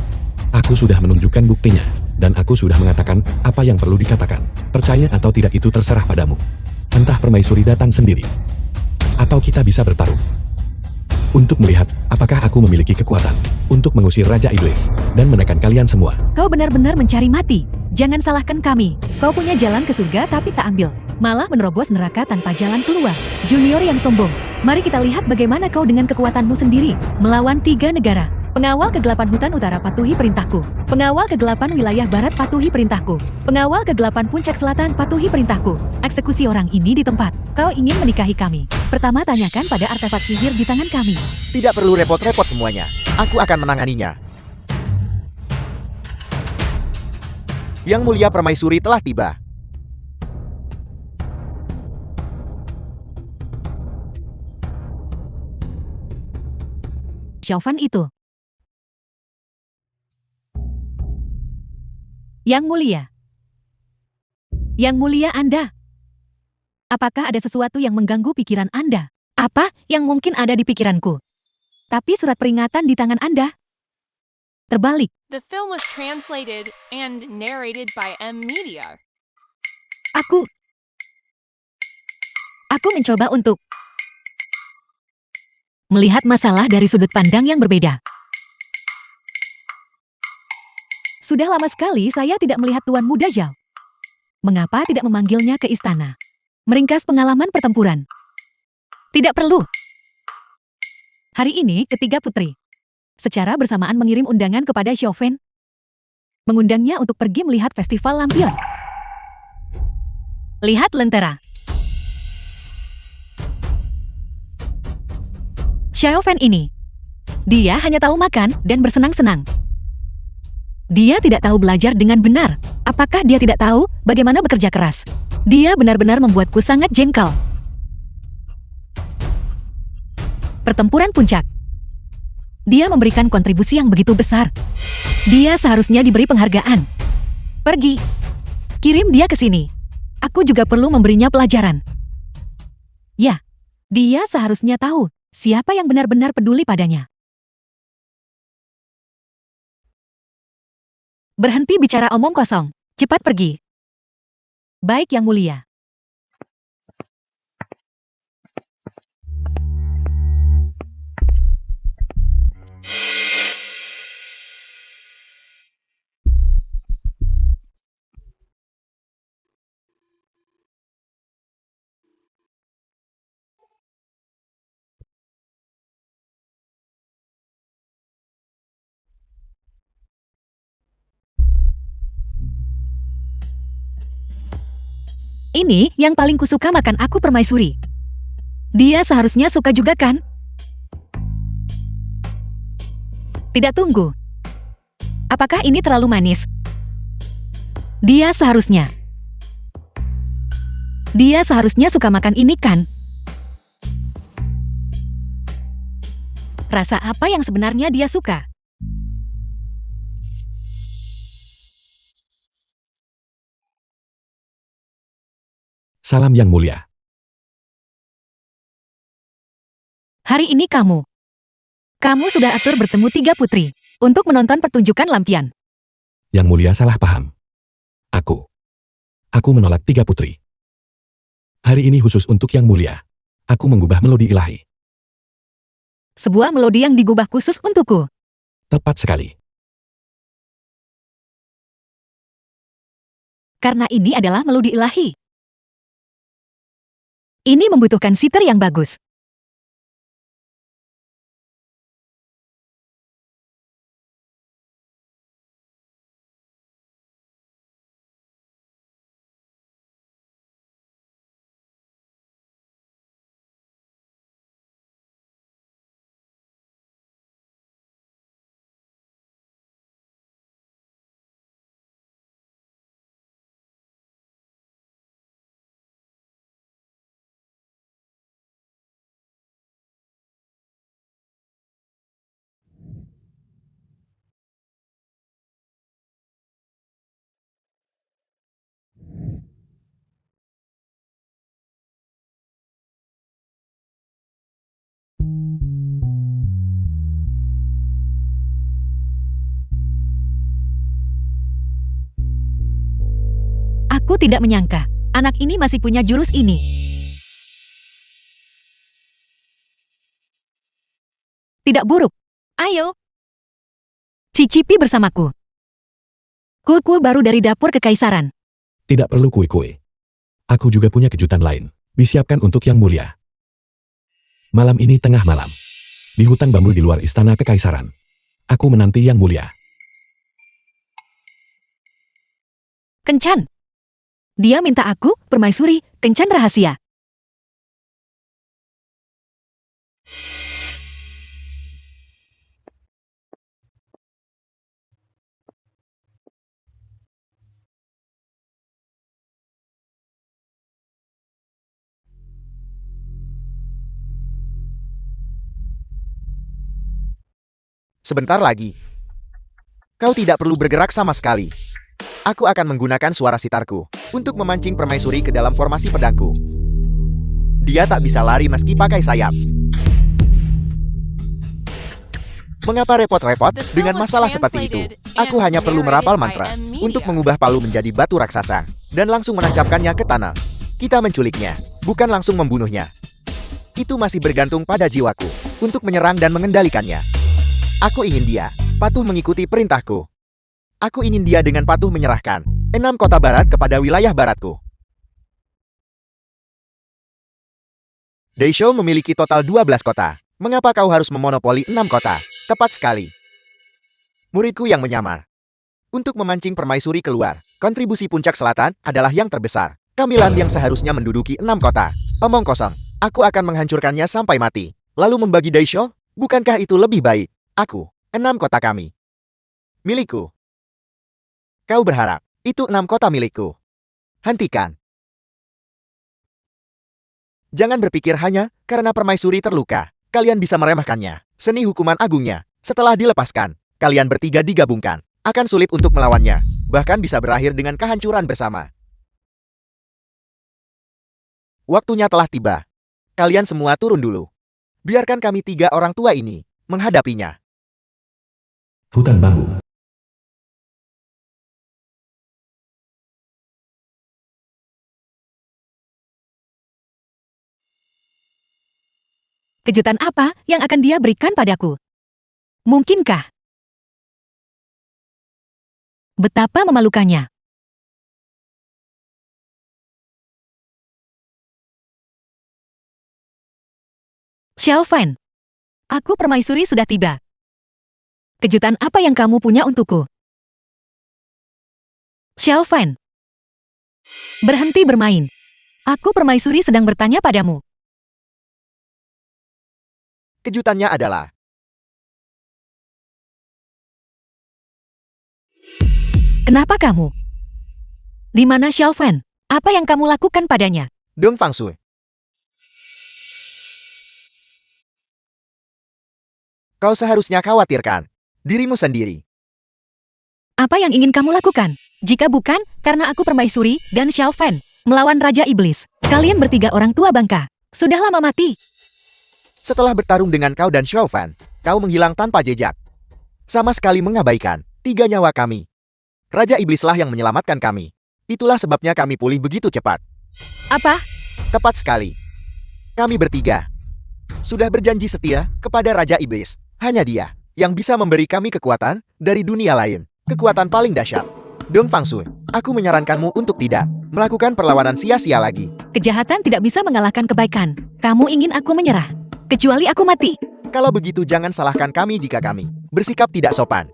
Speaker 1: Aku sudah menunjukkan buktinya, dan aku sudah mengatakan apa yang perlu dikatakan. Percaya atau tidak itu terserah padamu. Entah permaisuri datang sendiri, atau kita bisa bertarung. Untuk melihat apakah aku memiliki kekuatan untuk mengusir Raja Iblis dan menekan kalian semua.
Speaker 3: Kau benar-benar mencari mati. Jangan salahkan kami. Kau punya jalan ke surga tapi tak ambil. Malah menerobos neraka tanpa jalan keluar. Junior yang sombong. Mari kita lihat bagaimana kau dengan kekuatanmu sendiri melawan 3 negara. Pengawal kegelapan hutan utara patuhi perintahku. Pengawal kegelapan wilayah barat patuhi perintahku. Pengawal kegelapan puncak selatan patuhi perintahku. Eksekusi orang ini di tempat. Kau ingin menikahi kami. Pertama tanyakan pada artefak sihir di tangan kami.
Speaker 2: Tidak perlu repot-repot semuanya. Aku akan menanganinya. Yang mulia permaisuri telah tiba.
Speaker 3: Xiaofan itu. Yang mulia. Yang mulia Anda. Apakah ada sesuatu yang mengganggu pikiran Anda? Apa yang mungkin ada di pikiranku? Tapi surat peringatan di tangan Anda. Terbalik.
Speaker 4: The film was translated and narrated by M Media.
Speaker 3: Aku mencoba untuk melihat masalah dari sudut pandang yang berbeda. Sudah lama sekali saya tidak melihat Tuan Muda Zhao. Mengapa tidak memanggilnya ke istana? Meringkas pengalaman pertempuran. Tidak perlu. Hari ini ketiga putri secara bersamaan mengirim undangan kepada Xiaofan. Mengundangnya untuk pergi melihat festival lampion. Lihat lentera. Xiaofan ini. Dia hanya tahu makan dan bersenang-senang. Dia tidak tahu belajar dengan benar. Apakah dia tidak tahu bagaimana bekerja keras? Dia benar-benar membuatku sangat jengkel. Pertempuran puncak. Dia memberikan kontribusi yang begitu besar. Dia seharusnya diberi penghargaan. Pergi. Kirim dia ke sini. Aku juga perlu memberinya pelajaran. Ya, dia seharusnya tahu siapa yang benar-benar peduli padanya. Berhenti bicara omong kosong. Cepat pergi. Baik yang mulia. Ini yang paling kusuka makan aku permaisuri. Dia seharusnya suka juga kan? Tidak tunggu. Apakah ini terlalu manis? Dia seharusnya suka makan ini kan? Rasa apa yang sebenarnya dia suka?
Speaker 1: Salam yang mulia.
Speaker 3: Hari ini kamu sudah atur bertemu 3 putri untuk menonton pertunjukan lampion.
Speaker 1: Yang mulia salah paham. Aku menolak 3 putri. Hari ini khusus untuk yang mulia. Aku mengubah melodi ilahi.
Speaker 3: Sebuah melodi yang digubah khusus untukku.
Speaker 1: Tepat sekali.
Speaker 3: Karena ini adalah melodi ilahi. Ini membutuhkan siter yang bagus. Aku tidak menyangka, anak ini masih punya jurus ini. Tidak buruk. Ayo. Cicipi bersamaku. Kue-kue baru dari dapur kekaisaran.
Speaker 1: Tidak perlu kue-kue. Aku juga punya kejutan lain. Disiapkan untuk yang mulia. Malam ini tengah malam. Di hutan bambu di luar istana kekaisaran. Aku menanti yang mulia.
Speaker 3: Kencan. Dia minta aku, permaisuri, kencan rahasia.
Speaker 2: Sebentar lagi. Kau tidak perlu bergerak sama sekali. Aku akan menggunakan suara sitarku untuk memancing permaisuri ke dalam formasi pedangku. Dia tak bisa lari meski pakai sayap. Mengapa repot-repot dengan masalah seperti itu? Aku hanya perlu merapal mantra untuk mengubah palu menjadi batu raksasa dan langsung menancapkannya ke tanah. Kita menculiknya, bukan langsung membunuhnya. Itu masih bergantung pada jiwaku untuk menyerang dan mengendalikannya. Aku ingin dia patuh mengikuti perintahku. Aku ingin dia dengan patuh menyerahkan 6 kota barat kepada wilayah baratku. Deisho memiliki total 12 kota. Mengapa kau harus memonopoli 6 kota? Tepat sekali. Muridku yang menyamar. Untuk memancing permaisuri keluar, kontribusi puncak selatan adalah yang terbesar. Kamilan yang seharusnya menduduki 6 kota. Omong kosong. Aku akan menghancurkannya sampai mati. Lalu membagi Deisho? Bukankah itu lebih baik? Aku, 6 kota kami. Milikku. Kau berharap, itu 6 kota milikku. Hentikan. Jangan berpikir hanya karena permaisuri terluka, kalian bisa meremehkannya. Seni hukuman agungnya, setelah dilepaskan, kalian bertiga digabungkan. Akan sulit untuk melawannya, bahkan bisa berakhir dengan kehancuran bersama. Waktunya telah tiba. Kalian semua turun dulu. Biarkan kami 3 orang tua ini menghadapinya.
Speaker 1: Hutan bambu.
Speaker 3: Kejutan apa yang akan dia berikan padaku? Mungkinkah? Betapa memalukannya. Xiao Fan, aku permaisuri sudah tiba. Kejutan apa yang kamu punya untukku? Xiao Fan, berhenti bermain. Aku permaisuri sedang bertanya padamu.
Speaker 2: Kejutannya adalah,
Speaker 3: Kenapa kamu? Di mana Xiao Fan? Apa yang kamu lakukan padanya?
Speaker 2: Dong Fangshui. Kau seharusnya khawatirkan dirimu sendiri.
Speaker 3: Apa yang ingin kamu lakukan? Jika bukan, karena aku permaisuri dan Xiao Fan melawan Raja Iblis. Kalian bertiga orang tua bangka. Sudah lama mati.
Speaker 2: Setelah bertarung dengan kau dan Xiao Fan, kau menghilang tanpa jejak. Sama sekali mengabaikan 3 nyawa kami. Raja Iblislah yang menyelamatkan kami. Itulah sebabnya kami pulih begitu cepat.
Speaker 3: Apa?
Speaker 2: Tepat sekali. Kami bertiga sudah berjanji setia kepada Raja Iblis. Hanya dia yang bisa memberi kami kekuatan dari dunia lain. Kekuatan paling dahsyat. Dong Fangshui, aku menyarankanmu untuk tidak melakukan perlawanan sia-sia lagi.
Speaker 3: Kejahatan tidak bisa mengalahkan kebaikan. Kamu ingin aku menyerah. Kecuali aku mati.
Speaker 2: Kalau begitu jangan salahkan kami jika kami bersikap tidak sopan.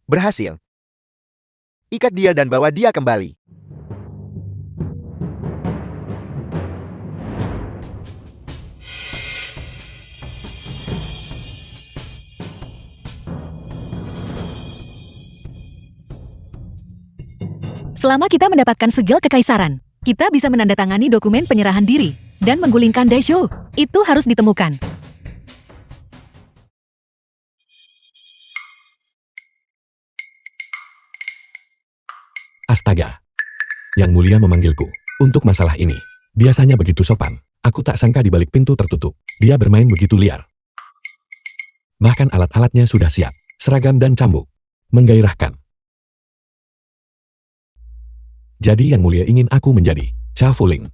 Speaker 2: Berhasil. Ikat dia dan bawa dia kembali.
Speaker 3: Selama kita mendapatkan segel kekaisaran, kita bisa menandatangani dokumen penyerahan diri dan menggulingkan Daisho. Itu harus ditemukan.
Speaker 1: Astaga. Yang Mulia memanggilku untuk masalah ini. Biasanya begitu sopan. Aku tak sangka di balik pintu tertutup, dia bermain begitu liar. Bahkan alat-alatnya sudah siap, seragam dan cambuk. Menggairahkan. Jadi Yang Mulia ingin aku menjadi Cha Fuling.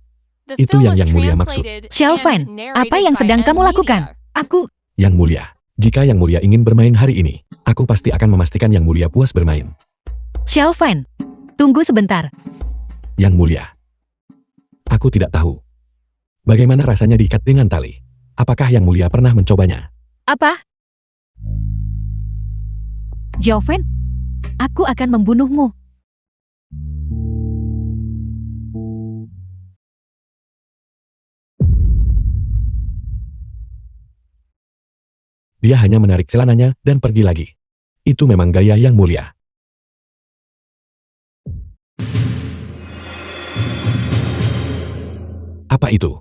Speaker 4: The
Speaker 1: Itu
Speaker 4: film
Speaker 1: yang
Speaker 4: was
Speaker 1: Yang Mulia maksud.
Speaker 4: translated
Speaker 3: Xiao
Speaker 4: and
Speaker 3: Fan,
Speaker 4: narrated
Speaker 3: apa yang
Speaker 4: by
Speaker 3: sedang kamu
Speaker 4: M-Media.
Speaker 3: lakukan? Aku,
Speaker 1: Yang Mulia, jika Yang Mulia ingin bermain hari ini, aku pasti akan memastikan Yang Mulia puas bermain.
Speaker 3: Xiao Fan. Tunggu sebentar.
Speaker 1: Yang Mulia. Aku tidak tahu. Bagaimana rasanya diikat dengan tali? Apakah Yang Mulia pernah mencobanya?
Speaker 3: Apa? Xiao Fan, aku akan membunuhmu.
Speaker 1: Dia hanya menarik celananya dan pergi lagi. Itu memang gaya Yang Mulia. Apa itu?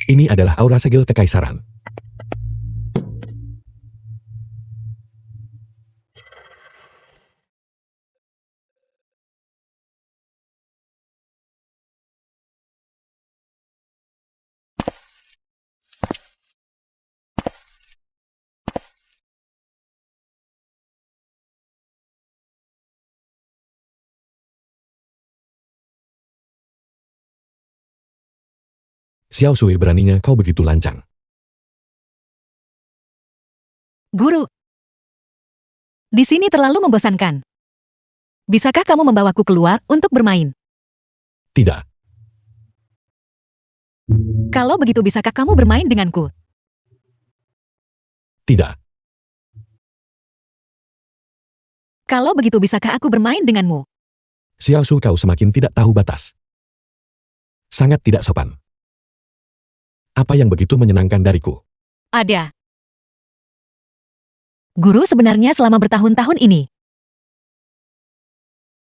Speaker 1: Ini adalah aura segel kekaisaran. Xiao Sui, beraninya kau begitu lancang.
Speaker 3: Guru. Di sini terlalu membosankan. Bisakah kamu membawaku keluar untuk bermain?
Speaker 1: Tidak,
Speaker 3: Kalau begitu bisakah kamu bermain denganku?
Speaker 1: tidak.
Speaker 3: Kalau begitu bisakah aku bermain denganmu?
Speaker 1: Xiao Sui, kau semakin tidak tahu batas. Sangat tidak sopan. Apa yang begitu menyenangkan dariku?
Speaker 3: Ada. Guru, sebenarnya selama bertahun-tahun ini,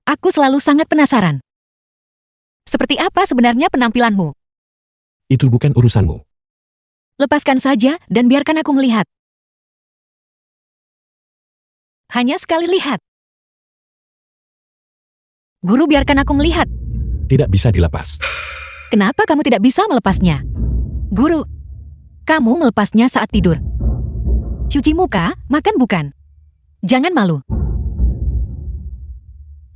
Speaker 3: aku selalu sangat penasaran. Seperti apa sebenarnya penampilanmu?
Speaker 1: Itu bukan urusanmu.
Speaker 3: Lepaskan saja dan biarkan aku melihat. Hanya sekali lihat. Guru, biarkan aku melihat.
Speaker 1: Tidak bisa dilepas.
Speaker 3: Kenapa kamu tidak bisa melepasnya? Guru, kamu melepasnya saat tidur. Cuci muka, makan bukan? Jangan malu.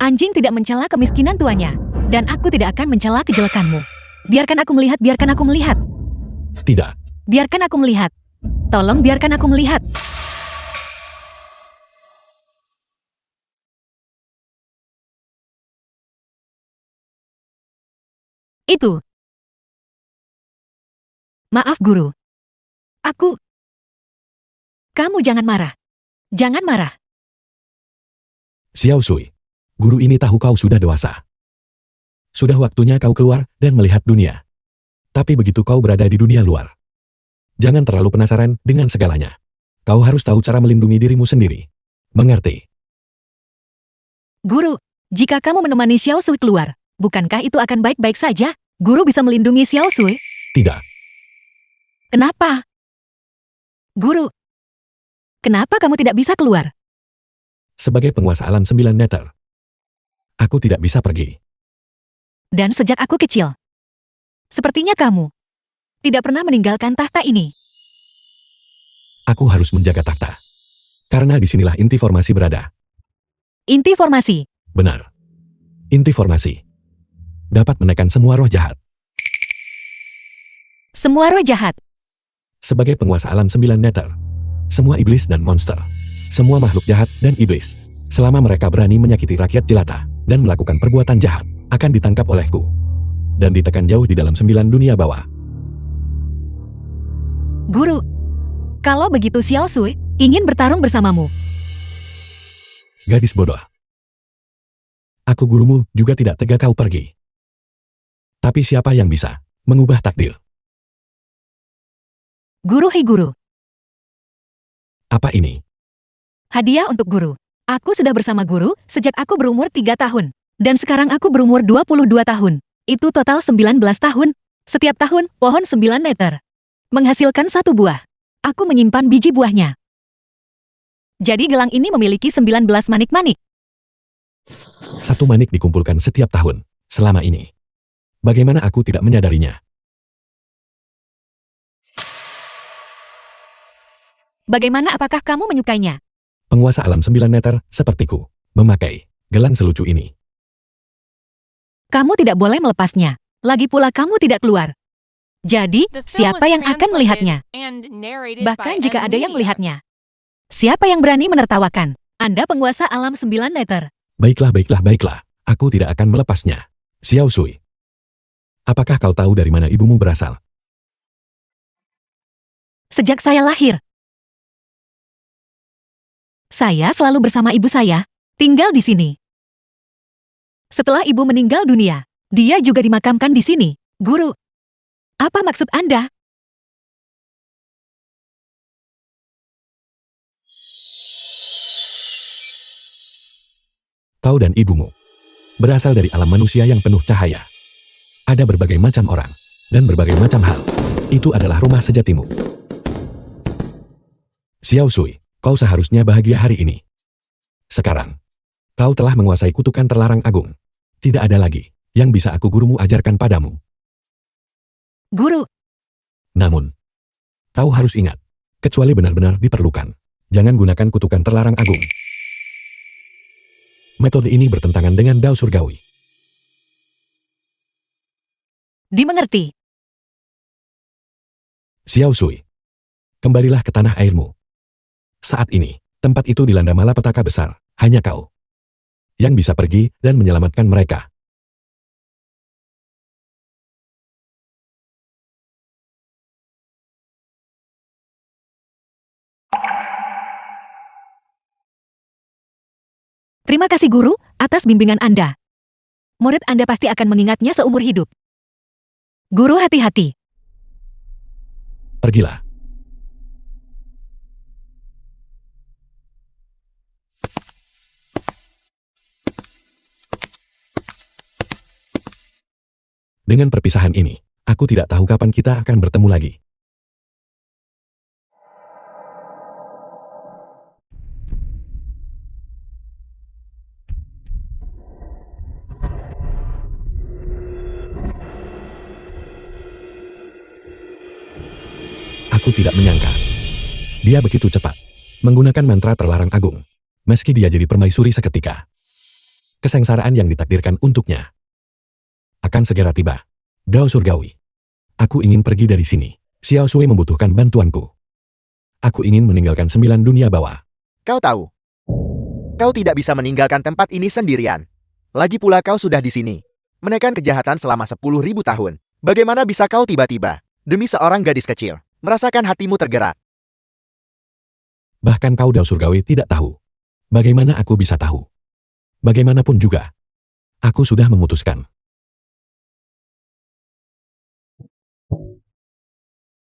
Speaker 3: Anjing tidak mencela kemiskinan tuannya, dan aku tidak akan mencela kejelekanmu. Biarkan aku melihat, biarkan aku melihat.
Speaker 1: Tidak.
Speaker 3: Biarkan aku melihat. Tolong biarkan aku melihat. Itu. Maaf, Guru. Kamu jangan marah. Jangan marah.
Speaker 1: Xiao Sui, guru ini tahu kau sudah dewasa. Sudah waktunya kau keluar dan melihat dunia. Tapi begitu kau berada di dunia luar, jangan terlalu penasaran dengan segalanya. Kau harus tahu cara melindungi dirimu sendiri. Mengerti?
Speaker 3: Guru, jika kamu menemani Xiao Sui keluar, bukankah itu akan baik-baik saja? Guru bisa melindungi Xiao Sui?
Speaker 1: Tidak.
Speaker 3: Kenapa? Guru, kenapa kamu tidak bisa keluar?
Speaker 1: Sebagai penguasa alam 9 meter, aku tidak bisa pergi.
Speaker 3: Dan sejak aku kecil, sepertinya kamu tidak pernah meninggalkan tahta ini.
Speaker 1: Aku harus menjaga takhta. Karena disinilah inti formasi berada.
Speaker 3: Inti formasi.
Speaker 1: Benar. Inti formasi dapat menekan semua roh jahat.
Speaker 3: Semua roh jahat.
Speaker 1: Sebagai penguasa alam 9 meter, semua iblis dan monster, semua makhluk jahat dan iblis, selama mereka berani menyakiti rakyat jelata dan melakukan perbuatan jahat, akan ditangkap olehku dan ditekan jauh di dalam 9 dunia bawah.
Speaker 3: Guru, kalau begitu Xiao Sui ingin bertarung bersamamu.
Speaker 1: Gadis bodoh. Aku gurumu juga tidak tega kau pergi. Tapi siapa yang bisa mengubah takdir?
Speaker 3: Guru, hei guru.
Speaker 1: Apa ini?
Speaker 3: Hadiah untuk guru. Aku sudah bersama guru sejak aku berumur 3 tahun. Dan sekarang aku berumur 22 tahun. Itu total 19 tahun. Setiap tahun, pohon 9 meter. Menghasilkan 1 buah. Aku menyimpan biji buahnya. Jadi gelang ini memiliki 19 manik-manik.
Speaker 1: 1 manik dikumpulkan setiap tahun, selama ini. Bagaimana aku tidak menyadarinya?
Speaker 3: Bagaimana, apakah kamu menyukainya?
Speaker 1: Penguasa alam 9 meter, sepertiku, memakai gelang selucu ini.
Speaker 3: Kamu tidak boleh melepasnya. Lagi pula kamu tidak keluar. Jadi,
Speaker 4: The film
Speaker 3: siapa
Speaker 4: was
Speaker 3: yang akan
Speaker 4: translated
Speaker 3: melihatnya?
Speaker 4: and narrated
Speaker 3: Bahkan
Speaker 4: by
Speaker 3: jika
Speaker 4: M
Speaker 3: ada yang
Speaker 4: Media.
Speaker 3: melihatnya. Siapa yang berani menertawakan? Anda penguasa alam 9 meter.
Speaker 1: Baiklah, baiklah, baiklah. Aku tidak akan melepasnya. Xiao Sui. Apakah kau tahu dari mana ibumu berasal?
Speaker 3: Sejak saya lahir. Saya selalu bersama ibu saya, tinggal di sini. Setelah ibu meninggal dunia, dia juga dimakamkan di sini. Guru, apa maksud Anda?
Speaker 1: Kau dan ibumu berasal dari alam manusia yang penuh cahaya. Ada berbagai macam orang dan berbagai macam hal. Itu adalah rumah sejatimu. Xiao Sui, kau seharusnya bahagia hari ini. Sekarang, kau telah menguasai kutukan terlarang agung. Tidak ada lagi yang bisa aku gurumu ajarkan padamu.
Speaker 3: Guru,
Speaker 1: Namun, kau harus ingat, kecuali benar-benar diperlukan, jangan gunakan kutukan terlarang agung. Metode ini bertentangan dengan Dao Surgawi.
Speaker 3: dimengerti.
Speaker 1: Xiao Sui, kembalilah ke tanah airmu. Saat ini, tempat itu dilanda malapetaka besar, hanya kau yang bisa pergi dan menyelamatkan mereka.
Speaker 3: Terima kasih guru, atas bimbingan Anda. Murid Anda pasti akan mengingatnya seumur hidup. Guru, hati-hati.
Speaker 1: Pergilah. Dengan perpisahan ini, aku tidak tahu kapan kita akan bertemu lagi. Aku tidak menyangka. Dia begitu cepat. Menggunakan mantra terlarang agung. Meski dia jadi permaisuri seketika. Kesengsaraan yang ditakdirkan untuknya akan segera tiba. Dao Surgawi. Aku ingin pergi dari sini. Xiao Sui membutuhkan bantuanku. Aku ingin meninggalkan 9 dunia bawah.
Speaker 2: Kau tahu, kau tidak bisa meninggalkan tempat ini sendirian. Lagi pula kau sudah di sini, menekan kejahatan selama 10.000 tahun. Bagaimana bisa kau tiba-tiba, demi seorang gadis kecil, merasakan hatimu tergerak?
Speaker 1: Bahkan kau Dao Surgawi tidak tahu. Bagaimana aku bisa tahu? Bagaimanapun juga, aku sudah memutuskan.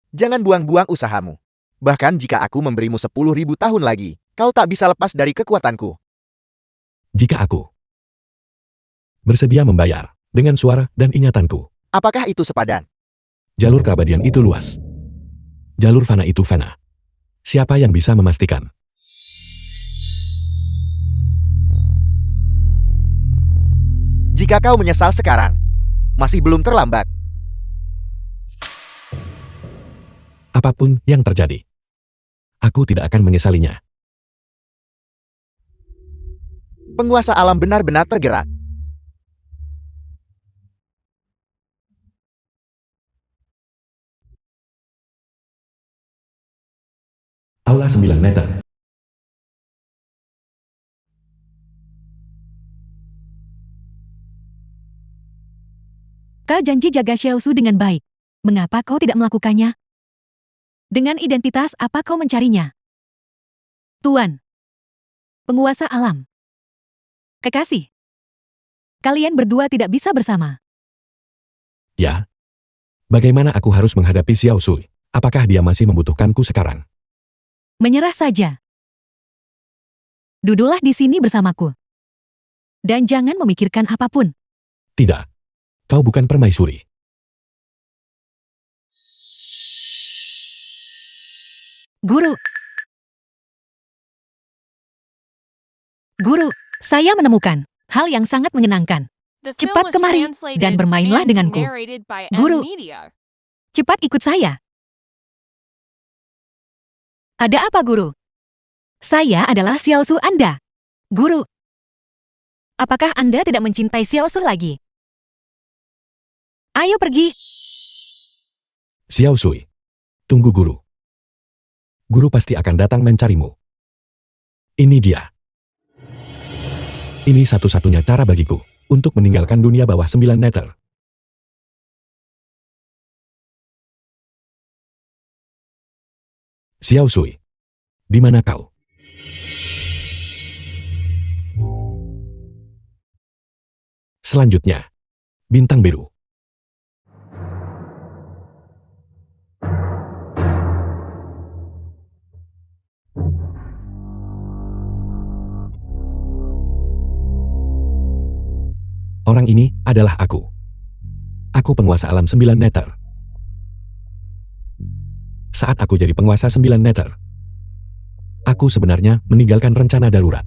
Speaker 2: Jangan buang-buang usahamu. Bahkan jika aku memberimu 10.000 tahun lagi, kau tak bisa lepas dari kekuatanku.
Speaker 1: Jika aku bersedia membayar dengan suara dan ingatanku,
Speaker 2: Apakah itu sepadan?
Speaker 1: jalur keabadian itu luas. Jalur fana itu fana. Siapa yang bisa memastikan?
Speaker 2: Jika kau menyesal sekarang, masih belum terlambat.
Speaker 1: Apapun yang terjadi, aku tidak akan menyesalinya.
Speaker 2: Penguasa alam benar-benar tergerak.
Speaker 1: Aula 9 meter.
Speaker 3: Kau janji jaga Xiaosu dengan baik. Mengapa kau tidak melakukannya? Dengan identitas apa kau mencarinya? Tuan. Penguasa alam. Kekasih. Kalian berdua tidak bisa bersama.
Speaker 1: Ya. Bagaimana aku harus menghadapi Xiao Sui? Apakah dia masih membutuhkanku sekarang?
Speaker 3: Menyerah saja. Duduklah di sini bersamaku. Dan jangan memikirkan apapun.
Speaker 1: Tidak. Kau bukan permaisuri.
Speaker 3: Guru. Guru, saya menemukan hal yang sangat menyenangkan.
Speaker 4: The film
Speaker 3: Cepat
Speaker 4: was
Speaker 3: kemari
Speaker 4: translated
Speaker 3: dan bermainlah
Speaker 4: and
Speaker 3: denganku.
Speaker 4: narrated by
Speaker 3: Guru.
Speaker 4: M-Media.
Speaker 3: Cepat ikut saya. Ada apa, Guru? Saya adalah Xiaosu Anda. Guru. Apakah Anda tidak mencintai Xiaosu lagi? Ayo pergi.
Speaker 1: Xiao Sui. Tunggu guru. Guru pasti akan datang mencarimu. Ini dia. Ini satu-satunya cara bagiku untuk meninggalkan dunia bawah 9 meter. Xiao Sui. Di mana kau? Selanjutnya, bintang biru. Orang ini adalah aku. Aku penguasa alam 9 meter. Saat aku jadi penguasa 9 meter, aku sebenarnya meninggalkan rencana darurat.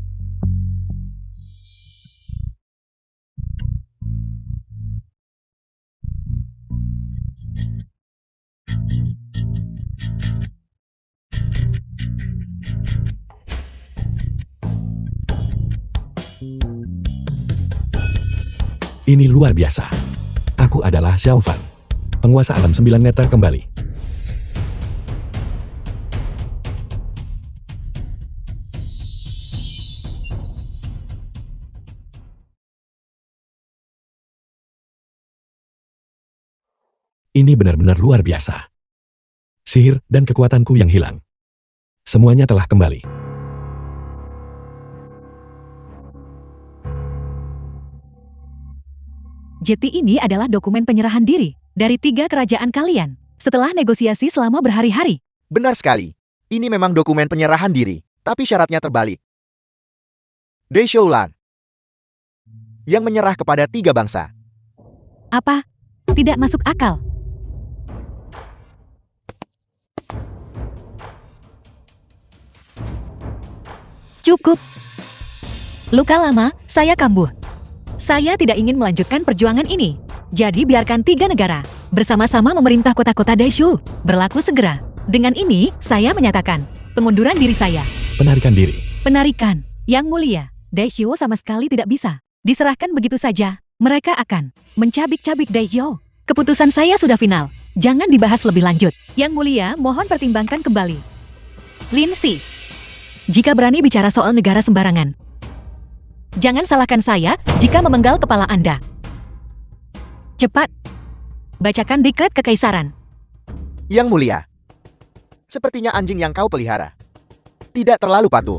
Speaker 1: Ini luar biasa. Aku adalah Xiao Fan, penguasa alam 9 meter kembali. Ini benar-benar luar biasa. Sihir dan kekuatanku yang hilang. Semuanya telah kembali.
Speaker 3: Jeti ini adalah dokumen penyerahan diri dari 3 kerajaan kalian setelah negosiasi selama berhari-hari.
Speaker 2: Benar sekali. Ini memang dokumen penyerahan diri, tapi syaratnya terbalik. Dai Shoulan yang menyerah kepada 3 bangsa.
Speaker 3: Apa? Tidak masuk akal. Cukup. Luka lama, saya kambuh. Saya tidak ingin melanjutkan perjuangan ini. Jadi biarkan 3 negara bersama-sama memerintah kota-kota Daishu berlaku segera. Dengan ini, saya menyatakan pengunduran diri saya.
Speaker 1: Penarikan diri.
Speaker 3: Penarikan. Yang mulia, Daishu sama sekali tidak bisa diserahkan begitu saja. Mereka akan mencabik-cabik Daishu. Keputusan saya sudah final. Jangan dibahas lebih lanjut. Yang mulia, mohon pertimbangkan kembali. Lin Si, jika berani bicara soal negara sembarangan, jangan salahkan saya jika memenggal kepala Anda. Cepat, bacakan dekret kekaisaran.
Speaker 2: Yang mulia, sepertinya anjing yang kau pelihara tidak terlalu patuh.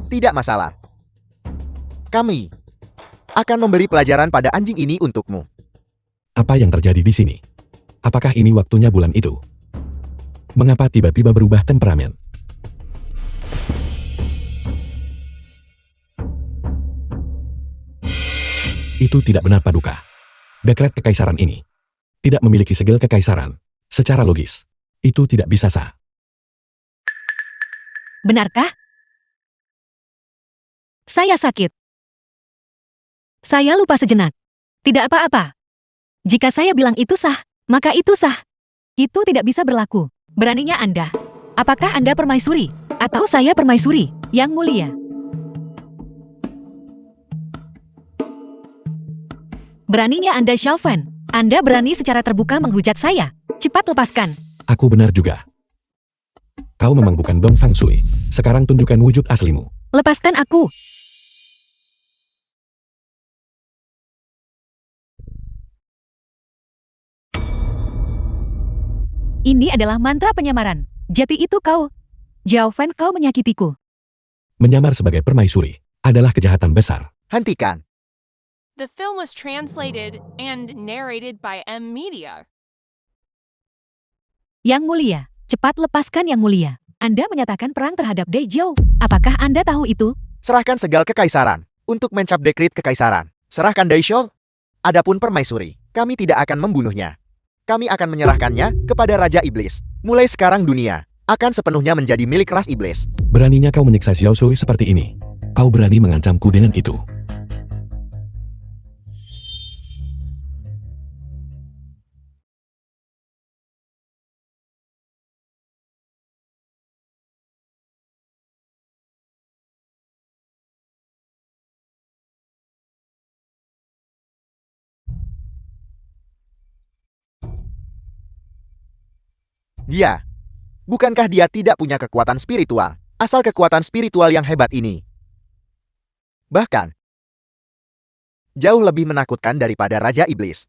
Speaker 2: Tidak masalah. Kami akan memberi pelajaran pada anjing ini untukmu.
Speaker 1: Apa yang terjadi di sini? Apakah ini waktunya bulan itu? Mengapa tiba-tiba berubah temperamen? Itu tidak benar, Paduka. Dekret kekaisaran ini tidak memiliki segel kekaisaran. Secara logis, itu tidak bisa sah.
Speaker 3: Benarkah? Saya sakit. Saya lupa sejenak. Tidak apa-apa. Jika saya bilang itu sah, maka itu sah. Itu tidak bisa berlaku. Beraninya Anda. Apakah Anda permaisuri? Atau saya permaisuri? Yang mulia. Beraninya Anda, Xiao Fan. Anda berani secara terbuka menghujat saya. Cepat lepaskan.
Speaker 1: Aku benar juga. Kau memang bukan Dong Fang Shui. Sekarang tunjukkan wujud aslimu.
Speaker 3: Lepaskan aku. Ini adalah mantra penyamaran. Jati itu kau. Xiao Fan, kau menyakitiku.
Speaker 1: Menyamar sebagai permaisuri adalah kejahatan besar.
Speaker 2: Hentikan.
Speaker 4: The film was translated and narrated by M-Media.
Speaker 3: Yang mulia, cepat lepaskan Yang mulia. Anda menyatakan perang terhadap Daizhou. Apakah Anda tahu itu?
Speaker 2: Serahkan segel kekaisaran untuk mencap dekrit kekaisaran. Serahkan Daisho. Adapun permaisuri, kami tidak akan membunuhnya. Kami akan menyerahkannya kepada Raja Iblis. Mulai sekarang dunia akan sepenuhnya menjadi milik ras iblis.
Speaker 1: Beraninya kau menyiksa Xiao Shui seperti ini. Kau berani mengancamku dengan itu.
Speaker 2: Dia. Bukankah dia tidak punya kekuatan spiritual? Asal kekuatan spiritual yang hebat ini. Bahkan, jauh lebih menakutkan daripada Raja Iblis.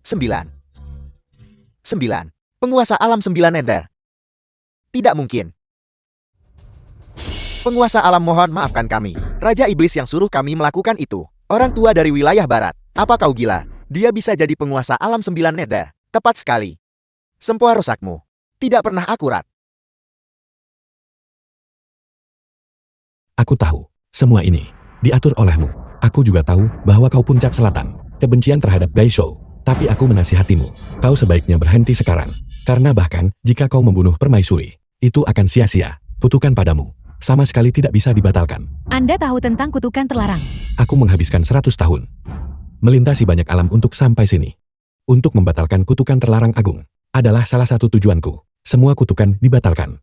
Speaker 2: Sembilan. Penguasa alam 9 Nether. Tidak mungkin. Penguasa alam, mohon maafkan kami. Raja Iblis yang suruh kami melakukan itu. Orang tua dari wilayah barat. Apa kau gila? Dia bisa jadi penguasa alam 9 Nether. Tepat sekali. Sempoa rusakmu tidak pernah akurat.
Speaker 1: Aku tahu, semua ini diatur olehmu. Aku juga tahu bahwa kau puncak selatan, kebencian terhadap Daisho. Tapi aku menasihatimu, kau sebaiknya berhenti sekarang. Karena bahkan jika kau membunuh permaisuri, itu akan sia-sia. Kutukan padamu sama sekali tidak bisa dibatalkan.
Speaker 3: Anda tahu tentang kutukan terlarang.
Speaker 1: Aku menghabiskan 100 tahun melintasi banyak alam untuk sampai sini. Untuk membatalkan kutukan terlarang agung adalah salah satu tujuanku. Semua kutukan dibatalkan.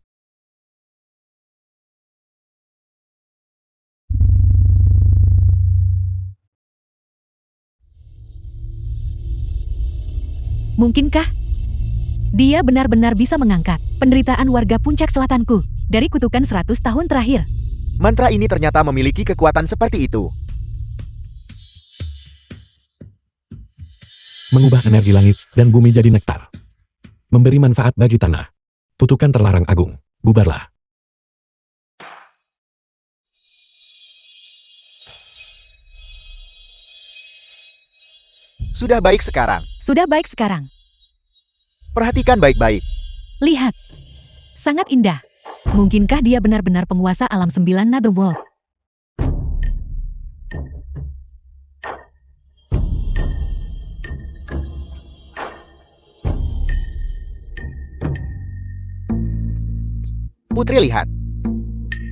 Speaker 3: Mungkinkah dia benar-benar bisa mengangkat penderitaan warga puncak selatanku dari kutukan 100 tahun terakhir?
Speaker 2: Mantra ini ternyata memiliki kekuatan seperti itu.
Speaker 1: Mengubah energi langit dan bumi jadi nektar. Memberi manfaat bagi tanah. Kutukan terlarang agung, bubarlah.
Speaker 2: Sudah baik sekarang.
Speaker 3: Sudah baik sekarang.
Speaker 2: Perhatikan baik-baik.
Speaker 3: Lihat. Sangat indah. Mungkinkah dia benar-benar penguasa alam 9 Netherworld?
Speaker 2: Putri, lihat.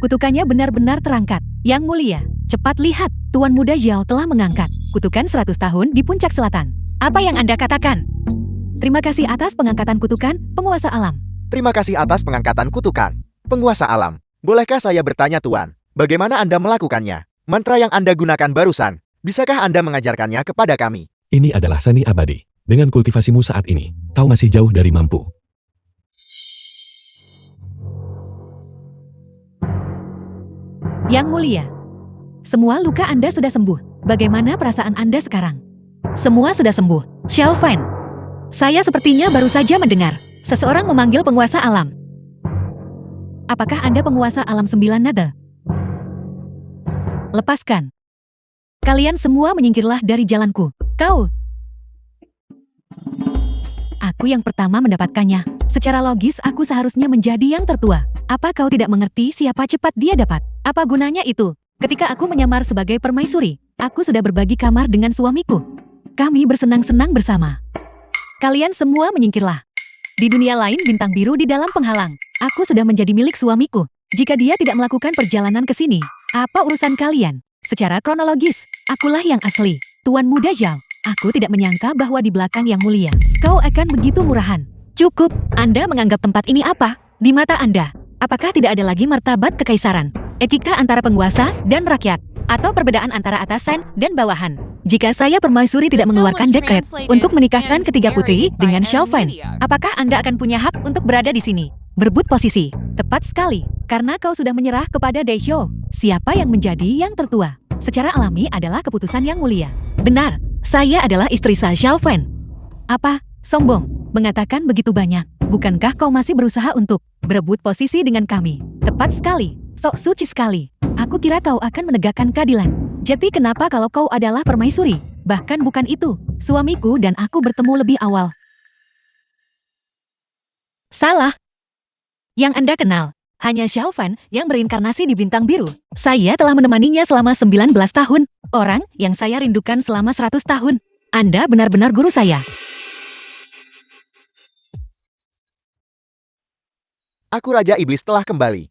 Speaker 3: Kutukannya benar-benar terangkat. Yang mulia, cepat lihat. Tuan Muda Zhao telah mengangkat kutukan 100 tahun di puncak selatan. Apa yang Anda katakan? Terima kasih atas pengangkatan kutukan, penguasa alam.
Speaker 2: Terima kasih atas pengangkatan kutukan, penguasa alam. Bolehkah saya bertanya, Tuan, bagaimana Anda melakukannya? Mantra yang Anda gunakan barusan, bisakah Anda mengajarkannya kepada kami?
Speaker 1: Ini adalah seni abadi. Dengan kultivasimu saat ini, kau masih jauh dari mampu.
Speaker 3: Yang mulia, semua luka Anda sudah sembuh. Bagaimana perasaan Anda sekarang? Semua sudah sembuh. Xiao Fan, saya sepertinya baru saja mendengar seseorang memanggil penguasa alam. Apakah Anda penguasa alam 9 Nether? Lepaskan. Kalian semua menyingkirlah dari jalanku. Kau. Aku yang pertama mendapatkannya. Secara logis aku seharusnya menjadi yang tertua. Apa kau tidak mengerti siapa cepat dia dapat? Apa gunanya itu? Ketika aku menyamar sebagai permaisuri, aku sudah berbagi kamar dengan suamiku. Kami bersenang-senang bersama. Kalian semua menyingkirlah. Di dunia lain bintang biru di dalam penghalang. Aku sudah menjadi milik suamiku. Jika dia tidak melakukan perjalanan ke sini, apa urusan kalian? Secara kronologis, akulah yang asli. Tuan Muda Zhao, aku tidak menyangka bahwa di belakang yang mulia, kau akan begitu murahan. Cukup, Anda menganggap tempat ini apa? Di mata Anda, apakah tidak ada lagi martabat kekaisaran? Etika antara penguasa dan rakyat? Atau perbedaan antara atasan dan bawahan? Jika saya permaisuri tidak mengeluarkan dekret untuk menikahkan ketiga putri dengan Xiao Fan, apakah Anda akan punya hak untuk berada di sini? Berebut posisi. Tepat sekali, karena kau sudah menyerah kepada Daisho. Siapa yang menjadi yang tertua? Secara alami adalah keputusan yang mulia. Benar, saya adalah istri sah Xiao Fan. Apa? Sombong, mengatakan begitu banyak. Bukankah kau masih berusaha untuk berebut posisi dengan kami? Tepat sekali, sok suci sekali. Aku kira kau akan menegakkan keadilan. Jadi kenapa kalau kau adalah permaisuri? Bahkan bukan itu, suamiku dan aku bertemu lebih awal. Salah. Yang Anda kenal hanya Xiaofan yang berinkarnasi di bintang biru. Saya telah menemaninya selama 19 tahun. Orang yang saya rindukan selama 100 tahun. Anda benar-benar guru saya.
Speaker 2: Aku Raja Iblis telah kembali.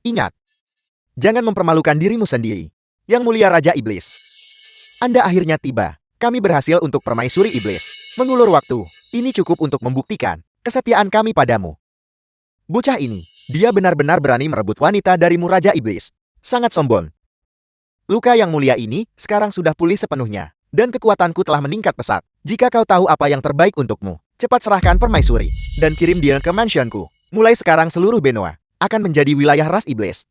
Speaker 2: Ingat, jangan mempermalukan dirimu sendiri. Yang mulia Raja Iblis. Anda akhirnya tiba. Kami berhasil untuk permaisuri iblis. Mengulur waktu, ini cukup untuk membuktikan kesetiaan kami padamu. Bocah ini, dia benar-benar berani merebut wanita darimu Raja Iblis. Sangat sombong. Luka yang mulia ini sekarang sudah pulih sepenuhnya. Dan kekuatanku telah meningkat pesat. Jika kau tahu apa yang terbaik untukmu, cepat serahkan permaisuri. Dan kirim dia ke mansionku. Mulai sekarang seluruh Benoa akan menjadi wilayah ras iblis.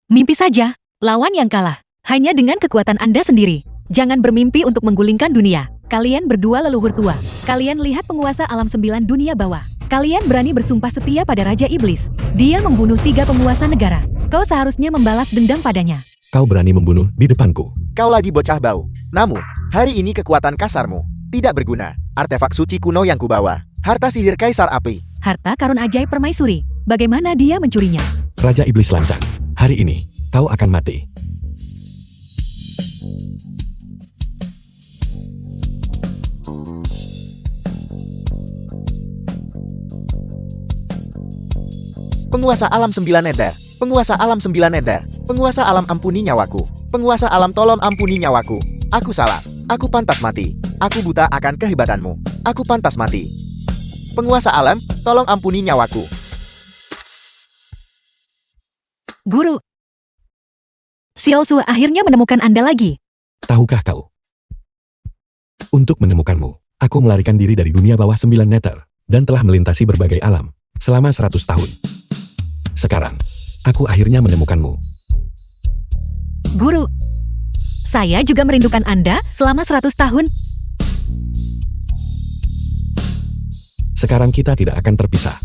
Speaker 3: Mimpi saja, lawan yang kalah. Hanya dengan kekuatan Anda sendiri. Jangan bermimpi untuk menggulingkan dunia. Kalian berdua leluhur tua. Kalian lihat penguasa alam 9 dunia bawah. Kalian berani bersumpah setia pada Raja Iblis. Dia membunuh 3 penguasa negara. Kau seharusnya membalas dendam padanya.
Speaker 1: Kau berani membunuh di depanku.
Speaker 2: Kau lagi bocah bau. Namun, hari ini kekuatan kasarmu tidak berguna. Artefak suci kuno yang kubawa. Harta sihir Kaisar Api.
Speaker 3: Harta karun ajaib permaisuri. Bagaimana dia mencurinya?
Speaker 1: Raja Iblis lancang. Hari ini, kau akan mati.
Speaker 2: Penguasa alam 9 nether. Penguasa alam 9 nether. Penguasa alam ampuni nyawaku. Penguasa alam tolong ampuni nyawaku. Aku salah. Aku pantas mati. Aku buta akan kehebatanmu. Aku pantas mati. Penguasa alam, tolong ampuni nyawaku.
Speaker 3: Guru. Xiao Su akhirnya menemukan Anda lagi.
Speaker 1: Tahukah kau? Untuk menemukanmu, aku melarikan diri dari dunia bawah 9 nether dan telah melintasi berbagai alam selama 100 tahun. Sekarang, aku akhirnya menemukanmu.
Speaker 3: Guru. Saya juga merindukan Anda selama 100 tahun.
Speaker 1: Sekarang kita tidak akan terpisah.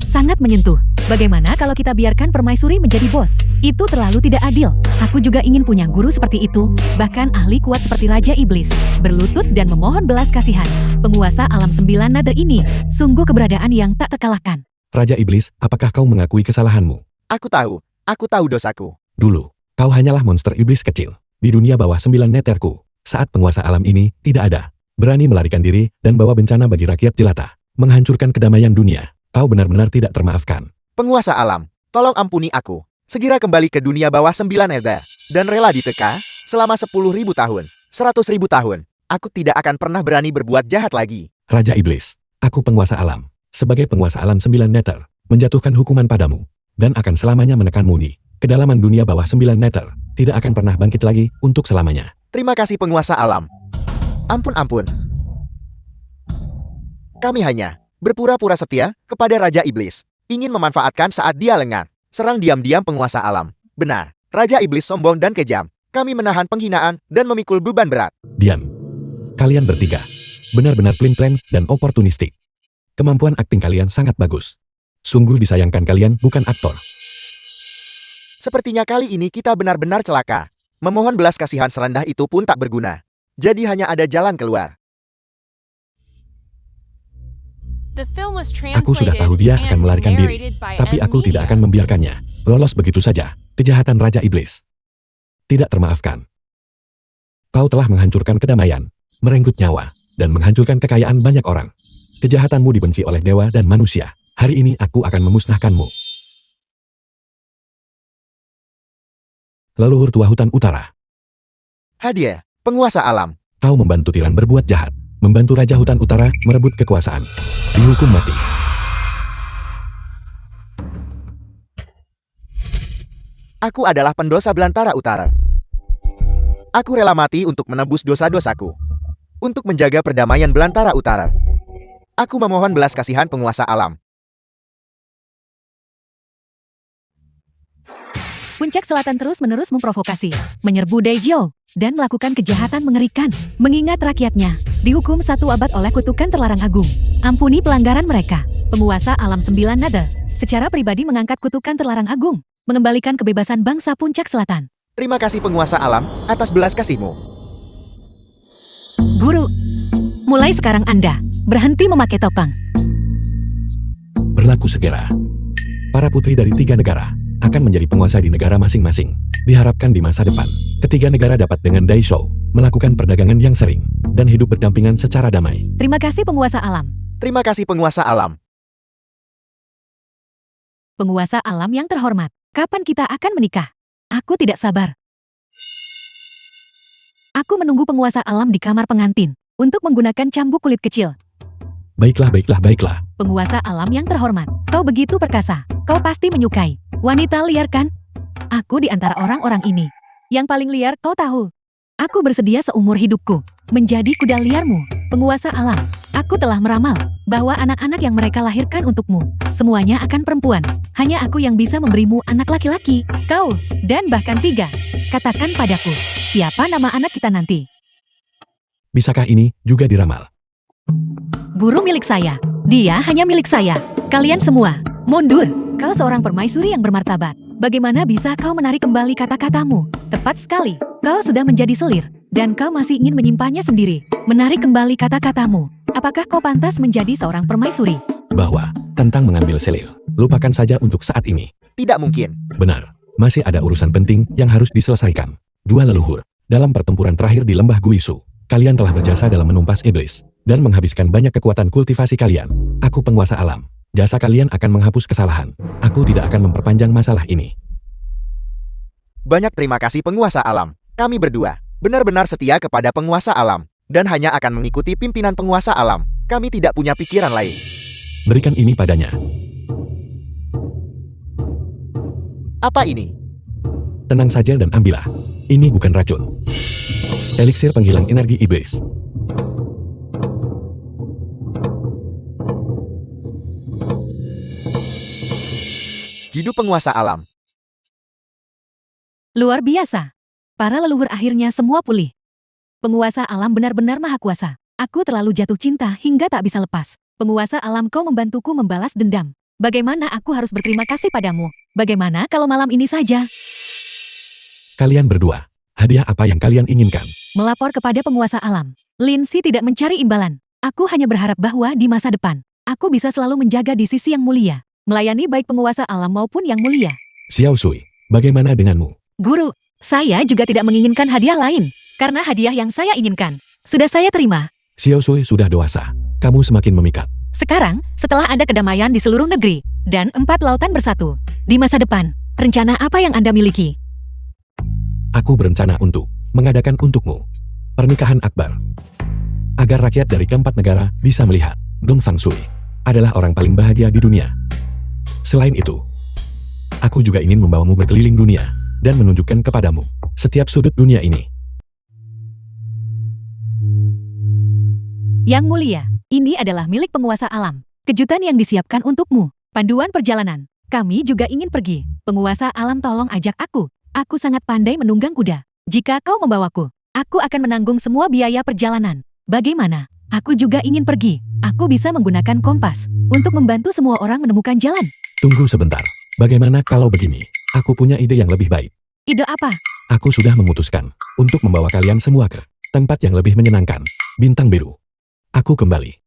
Speaker 3: Sangat menyentuh. Bagaimana kalau kita biarkan permaisuri menjadi bos? Itu terlalu tidak adil. Aku juga ingin punya guru seperti itu, bahkan ahli kuat seperti Raja Iblis, berlutut dan memohon belas kasihan. Penguasa alam 9 nether ini, sungguh keberadaan yang tak terkalahkan.
Speaker 1: Raja Iblis, apakah kau mengakui kesalahanmu?
Speaker 2: Aku tahu dosaku.
Speaker 1: Dulu, kau hanyalah monster iblis kecil. Di dunia bawah 9 netherku, saat penguasa alam ini tidak ada. Berani melarikan diri dan bawa bencana bagi rakyat jelata. Menghancurkan kedamaian dunia. Kau benar-benar tidak termaafkan.
Speaker 2: Penguasa alam, tolong ampuni aku. Segera kembali ke dunia bawah 9 nether. Dan rela diteka selama 10.000 tahun, 100.000 tahun. Aku tidak akan pernah berani berbuat jahat lagi.
Speaker 1: Raja Iblis, aku penguasa alam. Sebagai penguasa alam 9 nether, menjatuhkan hukuman padamu. Dan akan selamanya menekanmu di kedalaman dunia bawah 9 nether. Tidak akan pernah bangkit lagi untuk selamanya.
Speaker 2: Terima kasih penguasa alam. Ampun. Kami hanya berpura-pura setia kepada Raja Iblis. Ingin memanfaatkan saat dia lengah. Serang diam-diam penguasa alam. Benar, Raja Iblis sombong dan kejam. Kami menahan penghinaan dan memikul beban berat.
Speaker 1: Diam. Kalian bertiga. Benar-benar plan-plan dan oportunistik. Kemampuan akting kalian sangat bagus. Sungguh disayangkan kalian bukan aktor.
Speaker 2: Sepertinya kali ini kita benar-benar celaka. Memohon belas kasihan serendah itu pun tak berguna. Jadi hanya ada jalan keluar.
Speaker 4: The film was
Speaker 1: Aku sudah tahu dia akan melarikan diri, tapi aku tidak akan membiarkannya lolos begitu saja. Kejahatan Raja Iblis tidak termaafkan. Kau telah menghancurkan kedamaian, merenggut nyawa, dan menghancurkan kekayaan banyak orang. Kejahatanmu dibenci oleh dewa dan manusia. Hari ini aku akan memusnahkanmu. Leluhur tua hutan utara.
Speaker 2: Hadiah, penguasa alam.
Speaker 1: Kau membantu tiran berbuat jahat. Membantu Raja Hutan Utara merebut kekuasaan. Dihukum mati.
Speaker 2: Aku adalah pendosa Belantara Utara. Aku rela mati untuk menebus dosa-dosaku. Untuk menjaga perdamaian Belantara Utara. Aku memohon belas kasihan penguasa alam.
Speaker 3: Puncak Selatan terus-menerus memprovokasi, menyerbu Daejeon, dan melakukan kejahatan mengerikan, mengingat rakyatnya dihukum 1 abad oleh kutukan terlarang agung. Ampuni pelanggaran mereka. Penguasa alam 9 nether secara pribadi mengangkat kutukan terlarang agung, mengembalikan kebebasan bangsa Puncak Selatan.
Speaker 2: Terima kasih penguasa alam atas belas kasihmu.
Speaker 3: Guru, mulai sekarang Anda berhenti memakai topeng.
Speaker 1: Berlaku segera. Para putri dari 3 negara akan menjadi penguasa di negara masing-masing. Diharapkan di masa depan, ketiga negara dapat dengan Daisho melakukan perdagangan yang sering dan hidup berdampingan secara damai.
Speaker 3: Terima kasih penguasa alam.
Speaker 2: Terima kasih penguasa alam.
Speaker 3: Penguasa alam yang terhormat, kapan kita akan menikah? Aku tidak sabar. Aku menunggu penguasa alam di kamar pengantin untuk menggunakan cambuk kulit kecil.
Speaker 1: Baiklah, baiklah, baiklah.
Speaker 3: Penguasa alam yang terhormat, kau begitu perkasa. Kau pasti menyukai wanita liar kan? Aku di antara orang-orang ini. Yang paling liar kau tahu. Aku bersedia seumur hidupku menjadi kuda liarmu, penguasa alam. Aku telah meramal bahwa anak-anak yang mereka lahirkan untukmu, semuanya akan perempuan. Hanya aku yang bisa memberimu anak laki-laki, kau, dan bahkan 3. Katakan padaku, siapa nama anak kita nanti?
Speaker 1: Bisakah ini juga diramal?
Speaker 3: Guru milik saya. Dia hanya milik saya. Kalian semua, mundur. Kau seorang permaisuri yang bermartabat. Bagaimana bisa kau menarik kembali kata-katamu? Tepat sekali. Kau sudah menjadi selir, dan kau masih ingin menyimpannya sendiri. Menarik kembali kata-katamu. Apakah kau pantas menjadi seorang permaisuri?
Speaker 1: Bahwa, tentang mengambil selil, lupakan saja untuk saat ini.
Speaker 2: Tidak mungkin.
Speaker 1: Benar, masih ada urusan penting yang harus diselesaikan. 2 leluhur, dalam pertempuran terakhir di lembah Guisu, kalian telah berjasa dalam menumpas iblis, dan menghabiskan banyak kekuatan kultivasi kalian. Aku penguasa alam. Jasa kalian akan menghapus kesalahan. Aku tidak akan memperpanjang masalah ini.
Speaker 2: Banyak terima kasih penguasa alam. Kami berdua benar-benar setia kepada penguasa alam dan hanya akan mengikuti pimpinan penguasa alam. Kami tidak punya pikiran lain.
Speaker 1: Berikan ini padanya.
Speaker 2: Apa ini?
Speaker 1: Tenang saja dan ambillah. Ini bukan racun. Eliksir penghilang energi iblis.
Speaker 2: Hidup penguasa alam.
Speaker 3: Luar biasa. Para leluhur akhirnya semua pulih. Penguasa alam benar-benar maha kuasa. Aku terlalu jatuh cinta hingga tak bisa lepas. Penguasa alam, kau membantuku membalas dendam. Bagaimana aku harus berterima kasih padamu? Bagaimana kalau malam ini saja?
Speaker 1: Kalian berdua, hadiah apa yang kalian inginkan?
Speaker 3: Melapor kepada penguasa alam. Lindsay tidak mencari imbalan. Aku hanya berharap bahwa di masa depan, aku bisa selalu menjaga di sisi yang mulia. Melayani baik penguasa alam maupun yang mulia.
Speaker 1: Xiao Sui, bagaimana denganmu?
Speaker 3: Guru, saya juga tidak menginginkan hadiah lain. Karena hadiah yang saya inginkan, sudah saya terima.
Speaker 1: Xiao Sui sudah dewasa. Kamu semakin memikat.
Speaker 3: Sekarang, setelah ada kedamaian di seluruh negeri, dan 4 lautan bersatu, di masa depan, rencana apa yang Anda miliki?
Speaker 1: Aku berencana untuk mengadakan untukmu pernikahan akbar. Agar rakyat dari keempat negara bisa melihat Dong Fang Shui adalah orang paling bahagia di dunia. Selain itu, aku juga ingin membawamu berkeliling dunia dan menunjukkan kepadamu setiap sudut dunia ini.
Speaker 3: Yang mulia, ini adalah milik penguasa alam. Kejutan yang disiapkan untukmu. Panduan perjalanan. Kami juga ingin pergi. Penguasa alam, tolong ajak aku. Aku sangat pandai menunggang kuda. Jika kau membawaku, aku akan menanggung semua biaya perjalanan. Bagaimana? Aku juga ingin pergi. Aku bisa menggunakan kompas untuk membantu semua orang menemukan jalan.
Speaker 1: Tunggu sebentar. Bagaimana kalau begini? Aku punya ide yang lebih baik.
Speaker 3: Ide apa?
Speaker 1: Aku sudah memutuskan untuk membawa kalian semua ke tempat yang lebih menyenangkan. Bintang Biru. Aku kembali.